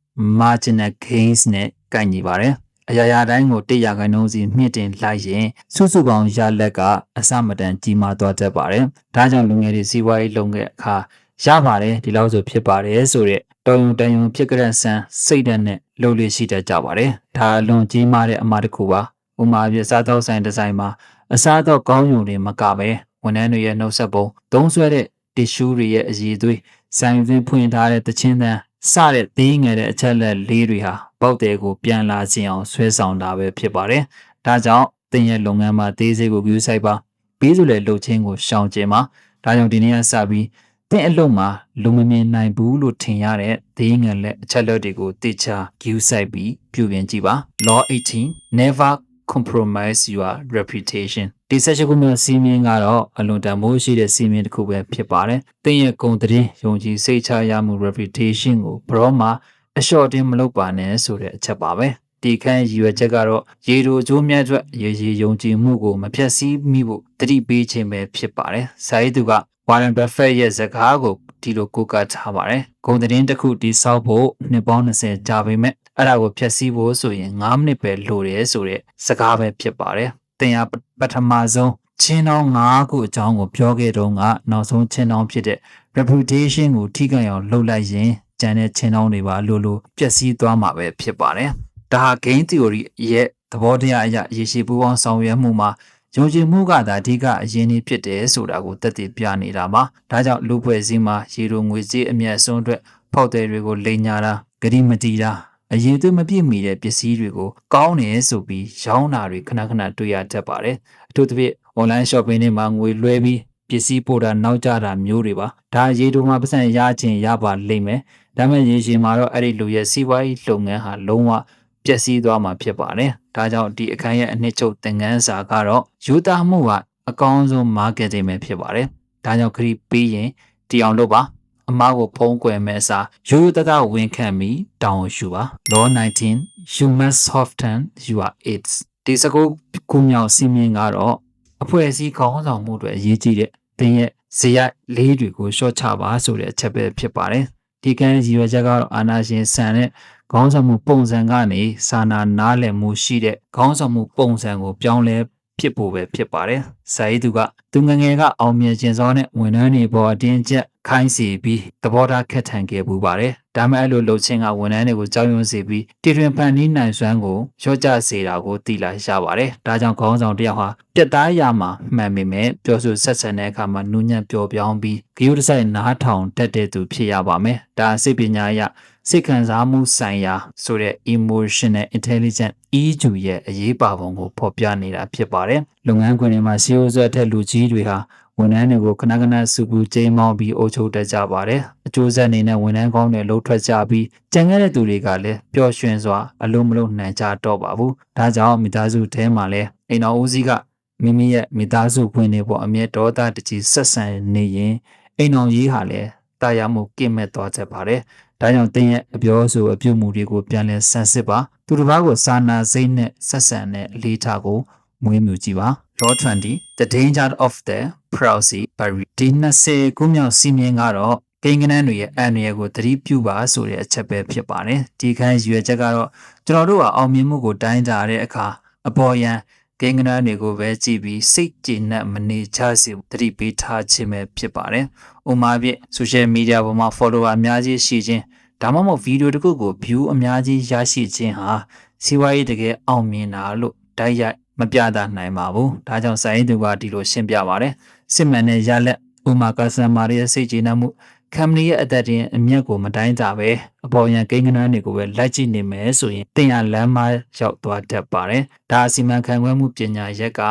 marginal gains နဲ့ကိုက်ညီပါတယ်။အရာတိုင်းကို100%စီမြင့်တင်လိုက်ရင်စုစုပေါင်းရလဒ်ကအစမတန်ကြီးမားသွားတတ်ပါတယ်။ဒါကြောင့်လူငယ်တွေစီးပွားရေးလုပ်တဲ့အခါရပါတယ်ဒီလောက်ဆိုဖြစ်ပါတယ်ဆိုတဲ့တော်ရုံတန်ရုံဖြစ်ကြတဲ့ဆန်းစိတ်ဓာတ်နဲ့လှုပ်လေရှိတတ်ကြပါတယ်ဒါအလွန်ကြီးမားတဲ့အမှားတစ်ခုပါဥမာပြစားသောက်ဆိုင်ဒီဇိုင်းမှာအစားအသောက်ကောင်းယုံတွေမကပဲဝန်ထမ်းတွေရဲ့နှုတ်ဆက်ပုံသုံးဆွဲတဲ့တီရှူးတွေရဲ့အရည်အသွေးဆိုင်တွင်ဖွင့်ထားတဲ့တခြင်းတန်းစတဲ့သေးငယ်တဲ့အချက်လက်လေးတွေဟာပေါက်တယ်ကိုပြန်လာခြင်းအောင်ဆွဲဆောင်တာပဲဖြစ်ပါတယ်ဒါကြောင့်တင်ရဲ့လုပ်ငန်းမှာသေးစိတ်ကိုပြုဆိုင်ပါပြီးဆိုလေလှုပ်ခြင်းကိုရှောင်ကျဉ်ပါဒါကြောင့်ဒီနေ့ကစပြီးတဲ့အလုံးမှာလူမမြင်နိုင်ဘူးလို့ထင်ရတဲ့သေးငယ်လက်အချက်လက်တွေကိုတိကျဂယူးဆိုင်ပြီးပြုပြင်ကြည့်ပါ Law 18 Never compromise your reputation ဒီဆက်ချက်ကိုမျိုးစီမင်းကတော့အလွန်တန်မိုးရှိတဲ့စီမင်းတစ်ခုပဲဖြစ်ပါတယ်။တင်းရဲ့ဂုဏ်သတင်းယုံကြည်စိတ်ချရမှု reputation ကိုဘရောမှာအလျှော့တင်းမလုပ်ပါနဲ့ဆိုတဲ့အချက်ပါပဲ။ဒီခန်းရည်ရွယ်ချက်ကတော့ရေတိုကျိုးမြတ်အတွက်ရေယုံကြည်မှုကိုမဖြတ်စည်းမိဖို့တတိပေးခြင်းပဲဖြစ်ပါတယ်။စာရေးသူကWarren Buffett ရဲ့စကားကိုဒီလိုကိုးကားထားပါတယ်။ဂုဏ်သတင်းတစ်ခုတည်ဆောက်ဖို့နှစ်ပေါင်း20ကြာပေမဲ့အဲ့ဒါကိုဖျက်ဆီးဖို့ဆိုရင်9မိနစ်ပဲလိုတယ်ဆိုတဲ့စကားပဲဖြစ်ပါတယ်။တင်ရပထမဆုံးချင်းတောင်း9ခုအကြောင်းကိုပြောခဲ့တော့ကနောက်ဆုံးချင်းတောင်းဖြစ်တဲ့ reputation ကိုထိခိုက်အောင်လှုပ်လိုက်ရင်ကျန်တဲ့ချင်းတောင်းတွေပါလိုပျက်စီးသွားမှာပဲဖြစ်ပါတယ်။ဒါဟာ game theory ရဲ့သဘောတရားအရရေရှည်ပူးပေါင်းဆောင်ရွက်မှုမှာယုံကြည်မှုကသာအဓိကအရင်းအဖြစ်တယ်ဆိုတာကိုသက်သေပြနေတာပါဒါကြောင့်လူဖွဲ့စည်းမှာရေလိုငွေကြေးအမြတ်အစွန်းအတွက်ဖောက်တယ်တွေကိုလိမ်ညာတာဂတိမတီးတာအရင်သွေးမပြည့်မီတဲ့ပစ္စည်းတွေကိုကောင်းတယ်ဆိုပြီးရောင်းတာတွေခဏခဏတွေ့ရတတ်ပါတယ်အထူးသဖြင့် online shopping တွေမှာငွေလွှဲပြီးပစ္စည်းပို့တာနောက်ကျတာမျိုးတွေပါဒါရေတိုမှာပတ်စံရခြင်းရပါလိမ့်မယ်ဒါပေမဲ့ရေရှည်မှာတော့အဲ့ဒီလူရဲ့စီးပွားရေးလုပ်ငန်းဟာလုံးဝပျက်စီးသွားမှာဖြစ်ပါတယ်။ဒါကြောင့်ဒီအခန်းရဲ့အနှစ်ချုပ်သင်ခန်းစာကတော့ယူသားမှုကအကောင်းဆုံး marketing ပဲဖြစ်ပါတယ်။ဒါကြောင့်ခရီးပေးရင်တီအောင်လုပ်ပါအမားကိုဖုံးကွယ်မဲ့အစားရိုးရိုးသားသားဝန်ခံပြီးတောင်းယူပါ Law 19 You must soften your aids ဒီစကူခုမြောက်စီမင်းကတော့အဖွဲ့အစည်းခေါင်းဆောင်မှုတွေအရေးကြီးတဲ့သင်ရဲ့ဇေယျလေးတွေကိုရှော့ချပါဆိုတဲ့အချက်ပဲဖြစ်ပါတယ်။ဒီကံရည်ရွယ်ချက်ကတော့အာနာရှင်ဆန်တဲ့ခေါင်းဆောင်မှုပုံစံကနေစာနာနားလည်မှုရှိတဲ့ခေါင်းဆောင်မှုပုံစံကိုပြောင်းလဲ ဖြစ်ဖို့ပဲဖြစ်ပါတယ်။စာရေးသူကသူငငယ်ကအောင်မြင်ခြင်းစောနဲ့ဝန်ထမ်းတွေပေါ်အတင်းကျပ်ခိုင်းစီပြီးသဘောထားခက်ထန်ခဲ့ပူပါတယ်။ဒါမှအဲ့လိုလှုပ်ခြင်းကဝန်ထမ်းတွေကိုကြောက်ရွံ့စေပြီးတည်တွင်ဖန်တီးနိုင်စွမ်းကိုလျှော့ချစေတာကိုသိလာရပါတယ်။ဒါကြောင့်ခေါင်းဆောင်တယောက်ဟာပြတ်သားရမှာမှန်ပေမဲ့ပြောဆိုဆက်ဆံတဲ့အခါမှာနူးညံ့ပျော်ပြောင်းပြီးဂရုတစိုက်နားထောင်တတ်တဲ့သူဖြစ်ရပါမယ်။ဒါစိတ်ပညာအရစိတ်ခံစားမှုဆိုင်ရာဆိုတဲ့ emotional intelligence EQ ရဲ့အရေးပါပုံကိုဖော်ပြနေတာဖြစ်ပါတယ်။လုပ်ငန်းခွင်တွေမှာစီအိုဆွဲတဲ့လူကြီးတွေဟာဝန်ထမ်းတွေကိုခဏခဏစုပူကျင်းမောင်းပြီးအုပ်ချုပ်တတ်ကြပါတယ်။အကျိုးဆက်အနေနဲ့ဝန်ထမ်းကောင်းတွေလှုပ်ထွက်ကြပြီးကြံခဲ့တဲ့သူတွေကလည်းပျော်ရွှင်စွာအလုံးမလုံးနှံကြတော့ပါဘူး။ဒါကြောင့်မိသားစုထဲမှာလည်းအိမ်တော်ဦးစီးကမိမိရဲ့မိသားစုဝင်တွေပေါ်အမြဲဒေါသတကြီးဆက်ဆံနေရင်အိမ်တော်ကြီးဟာလည်းတာယာမှုကင့်မဲ့သွားတတ်ပါတယ်။ဒါကြောင့်တင်းရဲ့အပြောဆိုအပြုမှုတွေကိုပြန်လည်ဆန်းစစ်ပါသူတစ်ပါးကိုစာနာစိတ်နဲ့ဆက်ဆံတဲ့အလေးထားကိုမွေးမြူကြည့်ပါ Law 20 The danger of the proxy barrier ဒီ20ခုမြောက်စီမင်းကတော့ကိန်းဂဏန်းတွေရဲ့အန္တရာယ်ကိုသတိပြုပါဆိုတဲ့အချက်ပဲဖြစ်ပါတယ်ဒီခန်းရွယ်ချက်ကတော့ကျွန်တော်တို့ကအောင်မြင်မှုကိုတိုင်းတာတဲ့အခါအပေါ်ယံကိန်းဂဏန်းတွေကိုပဲကြည့်ပြီးစိတ်ကျေနပ်မနေချစေသတိပေးထားခြင်းပဲဖြစ်ပါတယ်ဥပမာဖြင့် social media ပေါ်မှာ follower အများကြီးရှိခြင်းဒါမှမဟုတ်ဗီဒီယိုတစ်ခုကို view အများကြီးရရှိခြင်းဟာစီးပွားရေးတကယ်အောင်မြင်တာလို့တိုက်ရိုက်မပြသနိုင်ပါဘူးဒါကြောင့်စာရေးသူကဒီလိုရှင်းပြပါတယ်စစ်မှန်တဲ့ရလက်ဥမာ customer ရဲ့စိတ်ကျေနပ်မှု company ရဲ့အသက်တင်အမြတ်ကိုမတိုင်းတာပဲအပေါ်ယံကိန်းဂဏန်းတွေကိုပဲလိုက်ကြည့်နေမယ်ဆိုရင်တင်ရလမ်းမရောက်သွားတတ်ပါတယ်ဒါအစီမံခန့်ခွဲမှုပညာရက်က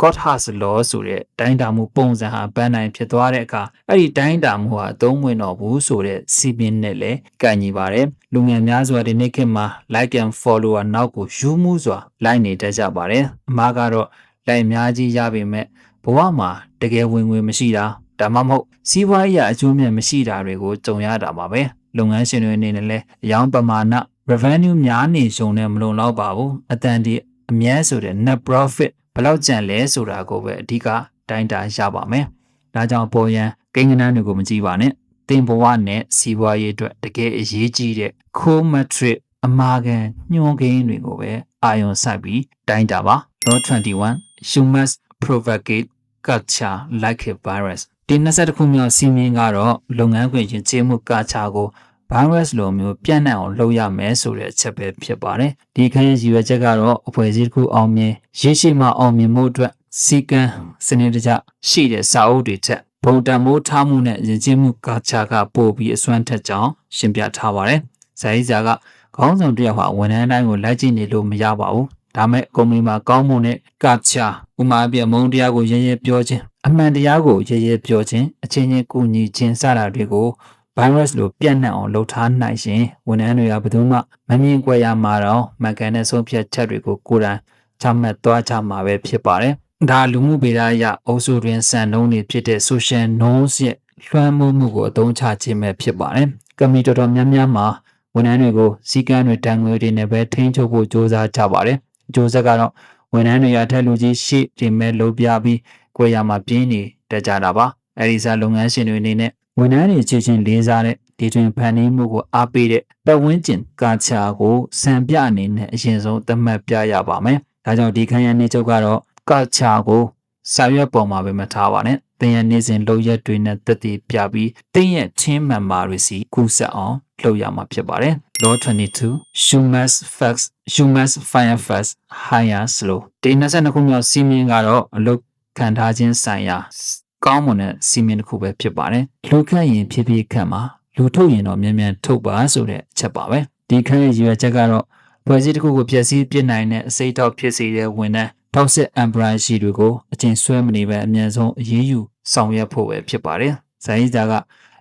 Gotthart's law ဆိုတဲ့တိုင်းတာမှုပုံစံဟာပန်းနိုင်ဖြစ်သွားတဲ့အခါအဲ့ဒီတိုင်းတာမှုဟာအသုံးဝင်တော့ဘူးဆိုတဲ့စီမင်းနဲ့လည်းကိုင်ညီပါတယ်လူငယ်များစွာဒီနေ့ခေတ်မှာ like and follower နောက်ကိုယူမှုစွာလိုက်နေတတ်ကြပါတယ်အမှားကတော့ like အများကြီးရပေမဲ့ဘဝမှာတကယ်ဝင်ငွေမရှိတာဒါမှမဟုတ်စီးပွားရေးအကျိုးမြတ်မရှိတာတွေကိုကြုံရတာပါပဲလုပ်ငန်းရှင်တွေအနေနဲ့လည်းအယောင်ပမာဏ revenue များနေရှုံနဲ့မလုံလောက်ပါဘူးအတန်ဒီအမြဲဆိုတဲ့ net profitဘယ်လောက်ကျန်လဲဆိုတာကိုပဲအဓိကတိုင်းတာရပါမယ်။ဒါကြောင့်ပေါ်ယံကိန်းဂဏန်းတွေကိုမကြည့်ပါနဲ့။တင်ဘဝနဲ့စီးပွားရေးအတွက်တကယ်အရေးကြီးတဲ့ core metric အမာခံညွှန်းကိန်းတွေကိုပဲအာရုံစိုက်ပြီးတိုင်းတာပါ။ Law 21 You must propagate culture like a virus ဒီ22ခုမြောက်စီမင်းကတော့လုပ်ငန်းခွင်ချင်းကျေးမှုကာချာကိုvirus လိုမျိုးပြန့်နှံ့အောင်လုပ်ရမယ်ဆိုတဲ့အချက်ပဲဖြစ်ပါတယ်။ဒီခန်းရဲ့ရည်ရွယ်ချက်ကတော့အဖွဲ့အစည်းတစ်ခုအောင်မြင်ရရှိမှအောင်မြင်မှုအတွက်စီကံစနစ်တကျရှိတဲ့စာအုပ်တွေချက်ဘုံတံမိုးထားမှုနဲ့ယဉ်ကျေးမှုကာချာကပို့ပြီးအစွမ်းထက်ကြောင်းရှင်းပြထားပါတယ်။ဇာတိစာကခေါင်းဆောင်တစ်ယောက်ဟာဝန်ထမ်းတိုင်းကိုလိုက်ကြည့်နေလို့မရပါဘူး။ဒါမဲ့ကုမ္ပဏီမှာကောင်းမွန်တဲ့ကာချာဥမာပြမုံတရားကိုရဲရဲပြောခြင်းအမှန်တရားကိုရဲရဲပြောခြင်းအချင်းချင်းကူညီခြင်းစတာတွေကိုvirus လို့ပြန့်နှံ့အောင်လှုပ်ထားနိုင်ရှင်ဝန်ထမ်းတွေကဘယ်သူမှမမြင်ကြရမှာတော့မှန်ကန်တဲ့ဆုံးဖြတ်ချက်တွေကိုကိုယ်တိုင်ချမှတ်သွားကြမှာပဲဖြစ်ပါတယ်။ဒါလူမှုဗေဒအရအုပ်စုတွင်စံနှုန်းတွေဖြစ်တဲ့ social norms ရဲ့လွှမ်းမိုးမှုကိုအသုံးချခြင်းပဲဖြစ်ပါတယ်။ကမ္ဘာတော်တော်များများမှာဝန်ထမ်းတွေကိုစီကံတွေတန်ငွေတွေနဲ့ပဲထိန်းချုပ်ဖို့ကြိုးစားကြပါတယ်။အကျိုးဆက်ကတော့ဝန်ထမ်းတွေရထက်လူကြီးရှိတင်မဲ့လုပ်ပြပြီးကိုယ်ရမှာပြင်းနေတတ်ကြတာပါ။အဲဒီစားလုပ်ငန်းရှင်တွေအနေနဲ့ဝန်ထမ်းတွေချင်းချင်းလေးစားတဲ့ဒီတွင်ဖန်တီးမှုကိုအားပေးတဲ့ပတ်ဝန်းကျင်ကာချာကိုစံပြအနေနဲ့အရင်ဆုံးသတ်မှတ်ပြရပါမယ်။ဒါကြောင့်ဒီခန်းရနေချုပ်ကတော့ကာချာကိုစာရွက်ပေါ်မှာပဲမထားပါနဲ့။တင်ရနေစဉ်လုပ်ရက်တွေနဲ့တက်တည်ပြပြီးတင်ရချင်းမှန်ပါရစီကူးဆက်အောင်လုပ်ရမှာဖြစ်ပါတယ်။ Law 22 You must fire fast hire slow ဒီ22ခုမြောက်စီမင်းကတော့အလုပ်ခံထားခြင်းဆိုင်ရာကောင်းမွန်တဲ့စီမင်းတစ်ခုပဲဖြစ်ပါတယ်လူခန့်ရင်ဖြည်းဖြည်းခန့်မှာလူထုတ်ရင်တော့မြန်မြန်ထုတ်ပါဆိုတဲ့အချက်ပါပဲဒီခန့်ရဲ့ရည်ရွယ်ချက်ကတော့ဖွဲ့စည်းတစ်ခုကိုဖျက်ဆီးပစ်နိုင်တဲ့အစိတ်ထောက်ဖြစ်စေတဲ့ဝန်ထမ်းထောက်စစ်အမ်ဘရာရှိတွေကိုအကျဉ်းဆွဲမနေပဲအမြန်ဆုံးအရေးယူဆောင်ရွက်ဖို့ပဲဖြစ်ပါတယ်ဇာရေးသားက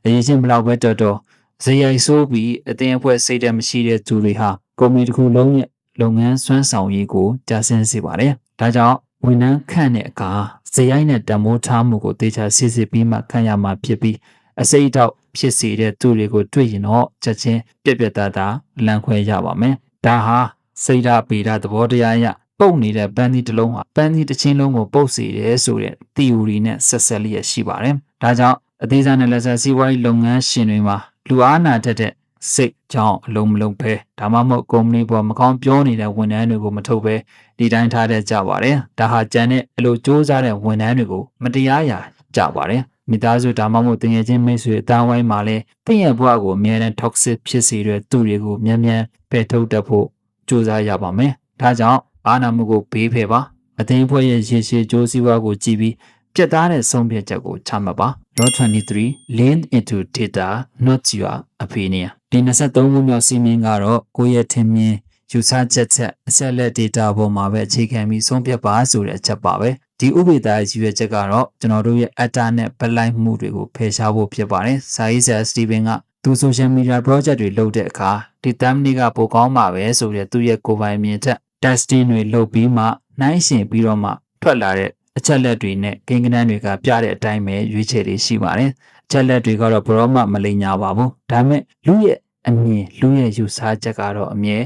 အရေးချင်းဘလောက်ပဲတော်တော်ဇေယိုက်ဆိုးပြီးအသင်းအဖွဲ့စိတ်ဓာတ်မရှိတဲ့သူတွေဟာကုမ္ပဏီတစ်ခုလုံးရဲ့လုပ်ငန်းစွမ်းဆောင်ရည်ကိုကြာဆင်းစေပါတယ်ဒါကြောင့်ဝန်ထမ်းခန့်တဲ့အခါဇေယိုက်နဲ့တမိုးထားမှုကိုတေချာစစ်စစ်ပြီးမှခန့်ရမှာဖြစ်ပြီးအစိတ်တောက်ဖြစ်စေတဲ့သူတွေကိုတွေ့ရင်တော့ချက်ချင်းပြက်ပြက်သားသားလမ်းခွဲရပါမယ်ဒါဟာစိတ်ဓာတ်ပေဓာတ်သဘောတရားအရပုတ်နေတဲ့ပန်းသီးတစ်လုံးဟာပန်းသီးတစ်ချင်းလုံးကိုပုတ်စေတယ်ဆိုတဲ့ theory နဲ့ဆက်ဆက်လျက်ရှိပါတယ်ဒါကြောင့်အသေးစားနဲ့လက်ဆက်စီးပွားရေးလုပ်ငန်းရှင်တွေမှာလူအားနာတတ်တဲ့ စိတ်ကြောင့်အလုံးမလုံးပဲဒါမှမဟုတ်ကုမ္ပဏီပေါ်မကောင်းပြောနေတဲ့ဝန်ထမ်းတွေကိုမထုတ်ပဲဒီတိုင်းထားတဲ့ကြပါတယ်ဒါဟာကြံတဲ့အလိုစ조사တဲ့ဝန်ထမ်းတွေကိုမတရားရာကြပါတယ်မိသားစုဒါမှမဟုတ်တငယ်ချင်းမိတ်ဆွေအတိုင်းဝိုင်းမှာလည်းတင့်ရဲ့ဘဝကိုအမြဲတမ်း toxic ဖြစ်စေတဲ့သူတွေကိုမြန်မြန်ဖယ်ထုတ်တတ်ဖို့စ조사ရပါမယ်ဒါကြောင့်အာဏာမှုကိုဘေးဖယ်ပါအသိအဖွဲ့ရဲ့ရေရှည်ကြိုးစည်းဝါးကိုကြည့်ပြီးပြတ်သားတဲ့ဆုံးဖြတ်ချက်ကိုချမှတ်ပါ Law 23 Lean into data not your opinion ဒီ23ခုမြောက်စီမင်းကတော့ကိုယ့်ရဲ့ထင်မြင်ယူဆချက်အချက်လက် data ပေါ်မှာပဲအခြေခံပြီးဆုံးဖြတ်ပါဆိုတဲ့အချက်ပါပဲဒီဥပဒေသားရဲ့ရည်ရွယ်ချက်ကတော့ကျွန်တော်တို့ရဲ့ atta နဲ့ဗလိုက်မှုတွေကိုဖယ်ရှားဖို့ဖြစ်ပါတယ်စာရေးဆရာစတီဗင်ကသူ social media project တွေလုပ်တဲ့အခါဒီ thumbnail ကပိုကောင်းပါပဲဆိုတဲ့သူ့ရဲ့ကိုယ်ပိုင်မြင်ချက် testing တွေလုပ်ပြီးမှနှိုင်းယှဉ်ပြီးတော့မှထွက်လာတဲ့အချက်လက်တွေနဲ့ကိန်းဂဏန်းတွေကပြတဲ့အတိုင်းပဲရွေးချယ်တွေရှိပါတယ်အချက်လက်တွေကတော့ဘရောမှမလိမ်ညာပါဘူးဒါပေမဲ့လူရဲ့အမြင်လူရဲ့ယူဆချက်ကတော့အမြဲ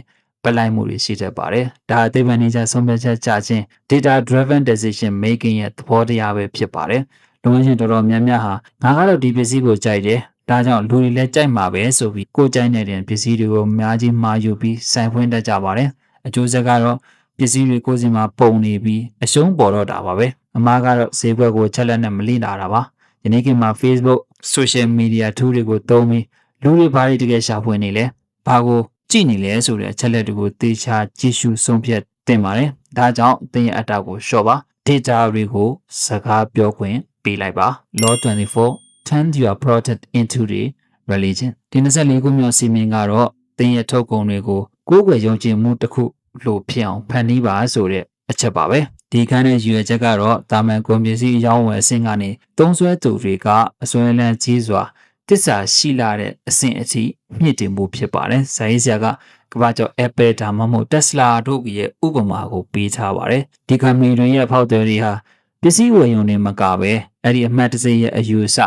ပလိုက်မှုတွေရှိတတ်ပါတယ်ဒါအသေးပန်နေကြဆုံးဖြတ်ချက်ချခြင်း data driven decision making ရဲ့သဘောတရားပဲဖြစ်ပါတယ်လူဝင်ရှင်တော်တော်များများဟာငါကတော့ဒီပစ္စည်းကိုကြိုက်တယ်ဒါကြောင့်လူတွေလည်းကြိုက်မှာပဲဆိုပြီးကိုယ်ကြိုက်နေတဲ့ပစ္စည်းတွေကိုအများကြီးမှာယူပြီးစိုင်ဖွင့်တတ်ကြပါတယ်အကျိုးဆက်ကတော့ပစ္စည်းတွေကိုယ်စီမှာပုံနေပြီးအရှုံးပေါ်တော့တာပါပဲအမားကတော့ဈေးဘက်ကိုချက်လက်နဲ့မလိလာတာပါဒီနေ့ကမှ Facebook social media tool တွေကိုသုံးပြီးလူတွေဘာတွေတကယ်ရှာဖွေနေလဲဘာကိုကြည့်နေလဲဆိုတဲ့အချက်လက်တွေကိုသေချာကြည့်ရှုဆုံးဖြတ်သင့်ပါတယ်ဒါကြောင့်သင်ရဲ့အတ္တကိုလျှော့ပါ data တွေကိုစကားပြောခွင့်ပေးလိုက်ပါ Law 24 turn your product into the religion ဒီ24ခုမြောက်စီမင်းကတော့သင်ရဲ့ထုတ်ကုန်တွေကိုကိုယ်ွယ်ယုံကြည်မှုတစ်ခုလို့ဖြစ်အောင်ဖန်တီးပါဆိုတဲ့အချက်ပါပဲဒီခန်းရဲ့ရည်ရွယ်ချက်ကတော့တာမန်ကုန်ပစ္စည်းအရောင်းဝယ်အဆင့်ကနေသုံးစွဲသူတွေကအစွဲလန်းကြီးစွာတစ္ဆာရှိလာတဲ့အဆင့်အထိမြင့်တင်မှုဖြစ်ပါတယ်။ဇာရေးဆရာကကမ္ဘာကျော် Apple ဒါမှမဟုတ် Tesla တို့ရဲ့ဥပမာကိုပေးထားပါတယ်။ဒီကမ္ဘာတွေရဲ့ဖောက်သည်တွေဟာပစ္စည်းဝယ်ရုံနဲ့မကပဲအဲ့ဒီအမှတ်တစိရဲ့အယူအဆ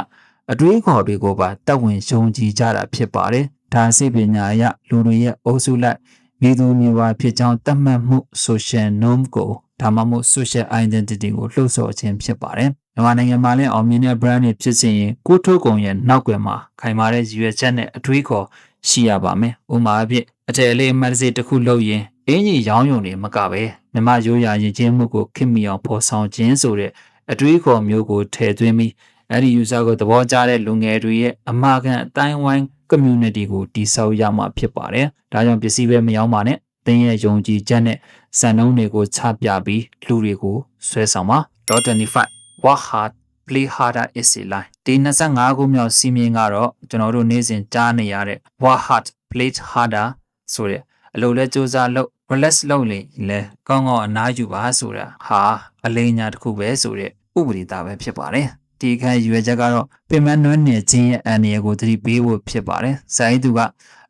အတွေးခေါ်တွေကိုပါတက်ဝင်ယုံကြည်ကြတာဖြစ်ပါတယ်။ဒါစိတ်ပညာအရလူတွေရဲ့အုပ်စုလိုက်မိသူမျိုးပါဖြစ်ကြောင်းသတ်မှတ်မှု social norm ကိုဒါမှမဟုတ် social identity ကိုလှုပ်ဆော်ခြင်းဖြစ်ပါတယ်။မြန်မာနိုင်ငံမှာလည်းအောင်မြင်တဲ့ brand တွေဖြစ်စေရင်ကိုထုတ်ကုန်ရဲ့နောက်ွယ်မှာခိုင်မာတဲ့ရည်ရွယ်ချက်နဲ့အတွေးခေါ်ရှိရပါမယ်။ဥပမာအဖြစ်အထည်အလေးအမှတ်တစေတစ်ခုလုပ်ရင်အင်ကြီးရောင်းရုံတွေမကပဲမြမရိုးရာရင်ချင်းမှုကိုခင်မီအောင်ဖော်ဆောင်ခြင်းဆိုတဲ့အတွေးခေါ်မျိုးကိုထည့်သွင်းပြီးအဲ့ဒီ user ကိုသဘောကျတဲ့လူငယ်တွေရဲ့အမှားကန်အတိုင်းဝိုင်း community ကိုတည်ဆောက်ရမှာဖြစ်ပါတယ်။ဒါကြောင့်ပစ္စည်းပဲမရောပါနဲ့သင်ရဲ့ယုံကြည်ချက်နဲ့စံနှုန်းတွေကိုချပြပြီးလူတွေကိုဆွဲဆောင်ပါ .25 Work hard play harder is a lie ဒီ25ခုမြောက်စီမင်းကတော့ကျွန်တော်တို့နေ့စဉ်ကြားနေရတဲ့ Work hard play harder ဆိုတဲ့အလုပ်လဲစူးစမ်းလုပ် relax လုပ်လေလဲကောင်းကောင်းအနားယူပါဆိုတာဟာအလိညာတစ်ခုပဲဆိုတဲ့ဥပဒေသားပဲဖြစ်ပါတယ်ဒီခန်းရွေချက်ကတော့ပင်မနှွမ်းနယ်ခြင်းရဲ့အန္တရာယ်ကိုသတိပေးဖို့ဖြစ်ပါတယ်။ဇာတ်သူက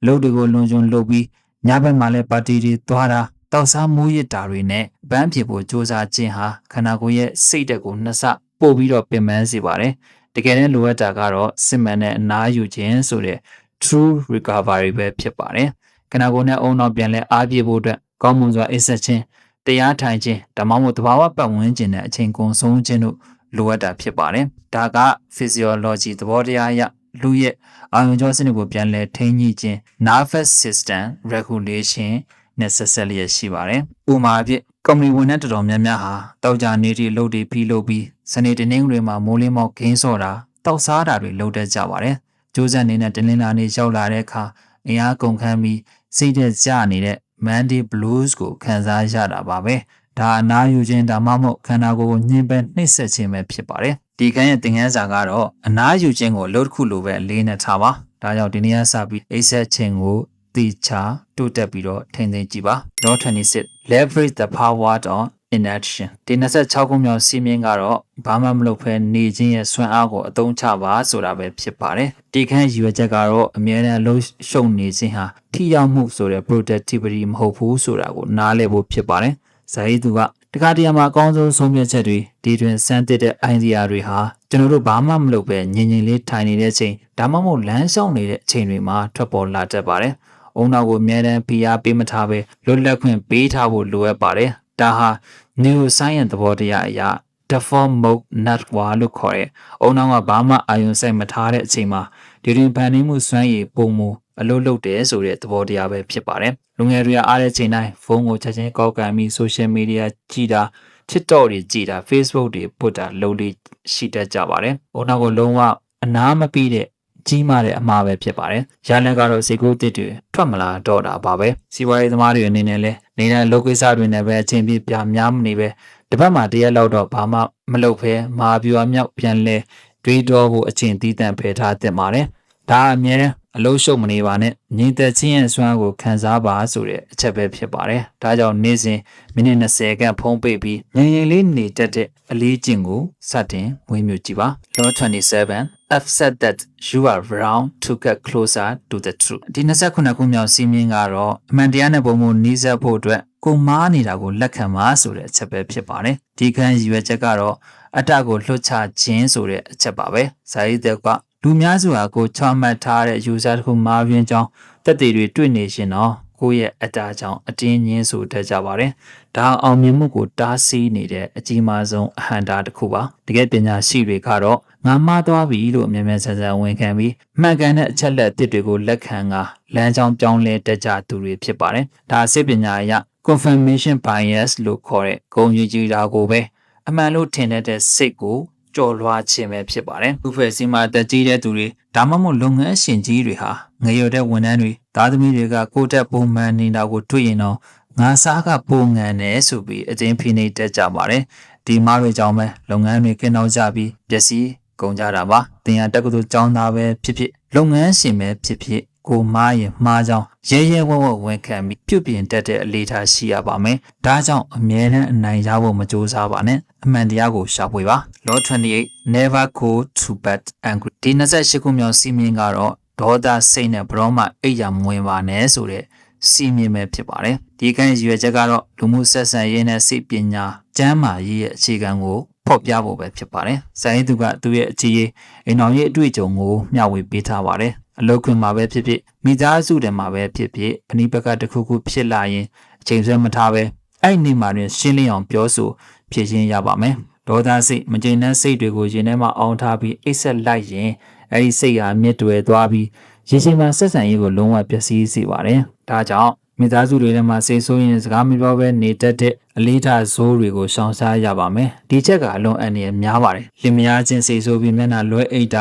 အလုပ်တွေကိုလွန်ကျွံလုပ်ပြီးညဘက်မှာလည်းပါတီတွေသွားတာတောက်စားမိုးရစ်တာတွေနဲ့ဗန်းဖြစ်ဖို့စ조사ခြင်းဟာခန္ဓာကိုယ်ရဲ့စိတ်ဓာတ်ကိုနှစ်ဆပို့ပြီးတော့ပင်ပန်းစေပါတယ်။တကယ်တမ်းလိုအပ်တာကတော့စစ်မှန်တဲ့အနားယူခြင်းဆိုတဲ့ true recovery ပဲဖြစ်ပါတယ်။ခန္ဓာကိုယ်နဲ့အုံနောက်ပြန်လဲအားပြေဖို့အတွက်ကောင်းမွန်စွာအိပ်ဆက်ခြင်းတရားထိုင်ခြင်းဒါမှမဟုတ်သဘာဝပတ်ဝန်းကျင်နဲ့အချိန်ကုန်ဆုံးခြင်းတို့လိုအပ်တာဖြစ်ပါတယ်။ဒါက physiology သဘောတရားအရလူရဲ့အာရုံကြောစနစ်ကိုပြန်လည်ထိန်းညှိခြင်း nervous system regulation နဲ့ဆက်ဆက်လျက်ရှိပါတယ်။ဥပမာအဖြစ်ကုမ္ပဏီဝန်ထမ်းတော်တော်များများဟာတောက်ကြနေတီလုပ်တွေပြီးလုပ်ပြီးစနေတနင်္ဂနွေမှာမိုးလင်းမောက်ခင်းစော့တာတောက်စားတာတွေလုပ်တတ်ကြပါတယ်။ကြိုးစားနေတဲ့တနင်္လာနေ့ရောက်လာတဲ့အခါအင်အားကုန်ခန်းပြီးစိတ်သက်ကြနေတဲ့ Monday blues ကိုခံစားရတာပါပဲ။ဒါအနားယူခြင်းဒါမှမဟုတ်ခန္ဓာကိုယ်ကိုညှင်းပန်းနှိပ်စက်ခြင်းပဲဖြစ်ပါတယ်။ဒီခန်းရဲ့သင်ခန်းစာကတော့အနားယူခြင်းကိုလှုပ်တစ်ခုလိုပဲအလေးနဲ့ထားပါ။ဒါကြောင့်ဒီနေ့စပြီးအိပ်ဆက်ခြင်းကိုတိချာတိုးတက်ပြီးတော့ထိန်းသိမ်းကြည့်ပါ။ Law 26 Leverage the power on inaction ဒီ26ခုမြောက်စီမင်းကတော့ဘာမှမလုပ်ဘဲနေခြင်းရဲ့စွမ်းအားကိုအသုံးချပါဆိုတာပဲဖြစ်ပါတယ်။ဒီခန်းရည်ရွယ်ချက်ကတော့အမြဲတမ်းလှုပ်ရှုပ်နေခြင်းဟာထိရောက်မှုဆိုတဲ့ productivity မဟုတ်ဘူးဆိုတာကိုနားလည်ဖို့ဖြစ်ပါတယ်။ဇာတ်သူကတခါတရံမှာအကောင်းဆုံးဆုံးဖြတ်ချက်တွေဒီတွင်စမ်းသစ်တဲ့ idea တွေဟာကျွန်တော်တို့ဘာမှမလုပ်ပဲငြိမ်ငြိမ်လေးထိုင်နေတဲ့အချိန်ဒါမှမဟုတ်လမ်းလျှောက်နေတဲ့အချိန်တွေမှာထွက်ပေါ်လာတတ်ပါတယ်။အုံနောက်ကိုအမြဲတမ်းဖိအားပေးမထားပဲလွတ်လပ်ခွင့်ပေးထားဖို့လိုအပ်ပါတယ်။ဒါဟာ neuroscience သဘောတရားအရ default mode network လို့ခေါ်တဲ့အုံနောက်ကဘာမှအာရုံစိုက်မထားတဲ့အချိန်မှာဒီ ဒီတွင်ဖန်တီးမှုစွမ်းရည်ပုံမူအလုပ်လုပ်တယ်ဆိုတဲ့သဘောတရားပဲဖြစ်ပါတယ်လူငယ်တွေကအားတဲ့ချိန်တိုင်းဖုန်းကိုချက်ချင်းကောက်ကန်ပြီး social media ကြည့်တာ TikTok တွေကြည့်တာ Facebook တွေပို့တာလုပ်လို့ရှိတတ်ကြပါတယ်။ဟိုနောက်ကိုလုံးဝအနားမပြီးတဲ့ကြီးမားတဲ့အမှားပဲဖြစ်ပါတယ်။ရလန်ကတော့စိတ်ကူးတစ်တွေထွက်မလာတော့တာပါပဲ။စီးပွားရေးသမားတွေအနေနဲ့လည်းနေတဲ့လုပ်ကိစ္စတွေနဲ့ပဲအချိန်ပြပြများမနေပဲတစ်ပတ်မှတရက်လောက်တော့ဘာမှမလုပ်ဘဲမာပြူအမြောက်ပြန်လဲတွေးတော့ဖို့အချိန်သီးသန့်ဖယ်ထားသင့်ပါတယ်။ဒါအမြဲတမ်းအလုံးရှုပ်မနေပါနဲ့ညီသက်ချင်းရဲ့စွမ်းကိုခံစားပါဆိုတဲ့အချက်ပဲဖြစ်ပါတယ်။ဒါကြောင့်နေ့စဉ်မိနစ်20ခန့်ဖုံးပိတ်ပြီးငြိမ်ငြိမ်လေးနေတတ်တဲ့အလေးကျင့်ကိုစတင်ဝေမျှကြည့်ပါ။ Law 27 I've said that you are wrong to get closer to the truth ဒီ29ခုမြောက်စီးမြင်ကတော့အမှန်တရားနဲ့ပုံမှုနီးစပ်ဖို့အတွက်ကိုမားနေတာကိုလက်ခံပါဆိုတဲ့အချက်ပဲဖြစ်ပါတယ်။ဒီခန်းရည်ရွယ်ချက်ကတော့အတ္တကိုလွှတ်ချခြင်းဆိုတဲ့အချက်ပါပဲ။ဇာတိတက်ကလူများစုဟာကိုချမှတ်ထားတဲ့ user တစ်ခုမှာပြင်းကြောင်းတက်တွေတွေ့နေရှင်တော့ကိုယ့်ရဲ့အတ္တကြောင့်အတင်းညင်းဆိုတတ်ကြပါတယ်။ဒါအောင်မြင်မှုကိုတားဆီးနေတဲ့အကြီးမားဆုံးအဟန့်တားတစ်ခုပါ။တကယ်ပညာရှိတွေကတော့ငါမှားသွားပြီလို့အမြဲတမ်းဆန်းဆန်းဝန်ခံပြီးမှန်ကန်တဲ့အချက်လက်အသစ်တွေကိုလက်ခံကလမ်းကြောင်းပြောင်းလဲတတ်ကြသူတွေဖြစ်ပါတယ်။ဒါစိတ်ပညာအရ confirmation bias လို့ခေါ်တဲ့ဂုဏ်ယူကြည်တာကိုပဲအမှန်လို့ထင်တဲ့စိတ်ကိုကြော်လွှားခြင်းပဲဖြစ်ပါတယ်။ဥပ္ပစီမှာတက်ကြီးတဲ့သူတွေဒါမှမဟုတ်လုပ်ငန်းရှင်ကြီးတွေဟာငရွယ်တဲ့ဝန်ထမ်းတွေသားသမီးတွေကကိုယ့်တက်ပုံမှန်နေတာကိုတွေ့ရင်တော့ငါစားကပုံငံတယ်ဆိုပြီးအတင်းဖိနှိပ်တက်ကြပါတယ်။ဒီမားတွေကြောင့်ပဲလုပ်ငန်းတွေကင်းတော့ကြပြီးပျက်စီးကုန်ကြတာပါ။တင်ရတက္ကသိုလ်ကျောင်းသားပဲဖြစ်ဖြစ်လုပ်ငန်းရှင်ပဲဖြစ်ဖြစ်ကိုမားရင်မှားကြောင်းရဲရဲဝံ့ဝံ့ဝန်ခံပြီးပြုပြင်တတ်တဲ့အလေးထားရှိရပါမယ်။ဒါကြောင့်အမြဲတမ်းအနိုင်ရဖို့မကြိုးစားပါနဲ့အမှန်တရားကိုရှာဖွေပါ။ Law 28 Never go to bed angry ဒီ28ခုမြောက်စီမင်းကတော့ဒေါသစိတ်နဲ့ဘရောမှအိပ်ရမဝင်ပါနဲ့ဆိုတဲ့စီမင်းပဲဖြစ်ပါတယ်။ဒီကံရွယ်ချက်ကတော့လူမှုဆက်ဆံရေးနဲ့စိတ်ပညာကျန်းမာရေးရဲ့အခြေခံကိုဖော်ပြဖို့ပဲဖြစ်ပါတယ်။ဇာတိသူကသူ့ရဲ့အခြေရေးအိမ်တော်ရေးအတွေ့အကြုံကိုမျှဝေပေးထားပါတယ်။အလုပ်ခွင်မှာပဲဖြစ်ဖြစ်မိသားစုတွေမှာပဲဖြစ်ဖြစ်ပဏိပကတစ်ခုခုဖြစ်လာရင်အချိန်ဆွဲမထားပဲအဲ့ဒီမှာတွင်ရှင်းလင်းအောင်ပြောဆိုဖြည့်ရှင်းရပါမယ်။ဒေါသစိတ်မကျေနပ်စိတ်တွေကိုရင်ထဲမှာအောင်ထားပြီးအိတ်ဆက်လိုက်ရင်အဲ့ဒီစိတ်ဟာမြင့်တွယ်သွားပြီးရေရှည်မှာဆက်ဆံရေးကိုလုံးဝပျက်စီးစေပါတယ်။ဒါကြောင့်မိသားစုတွေထဲမှာစိတ်ဆိုးရင်စကားမပြောဘဲနေတတ်တဲ့အလေးထားဇိုးတွေကိုရှောင်ရှားရပါမယ်။ဒီချက်ကအလွန်အန္တရာယ်များပါတယ်။လင်မယားချင်းစိတ်ဆိုးပြီးမျက်နှာလွှဲအိတ်တ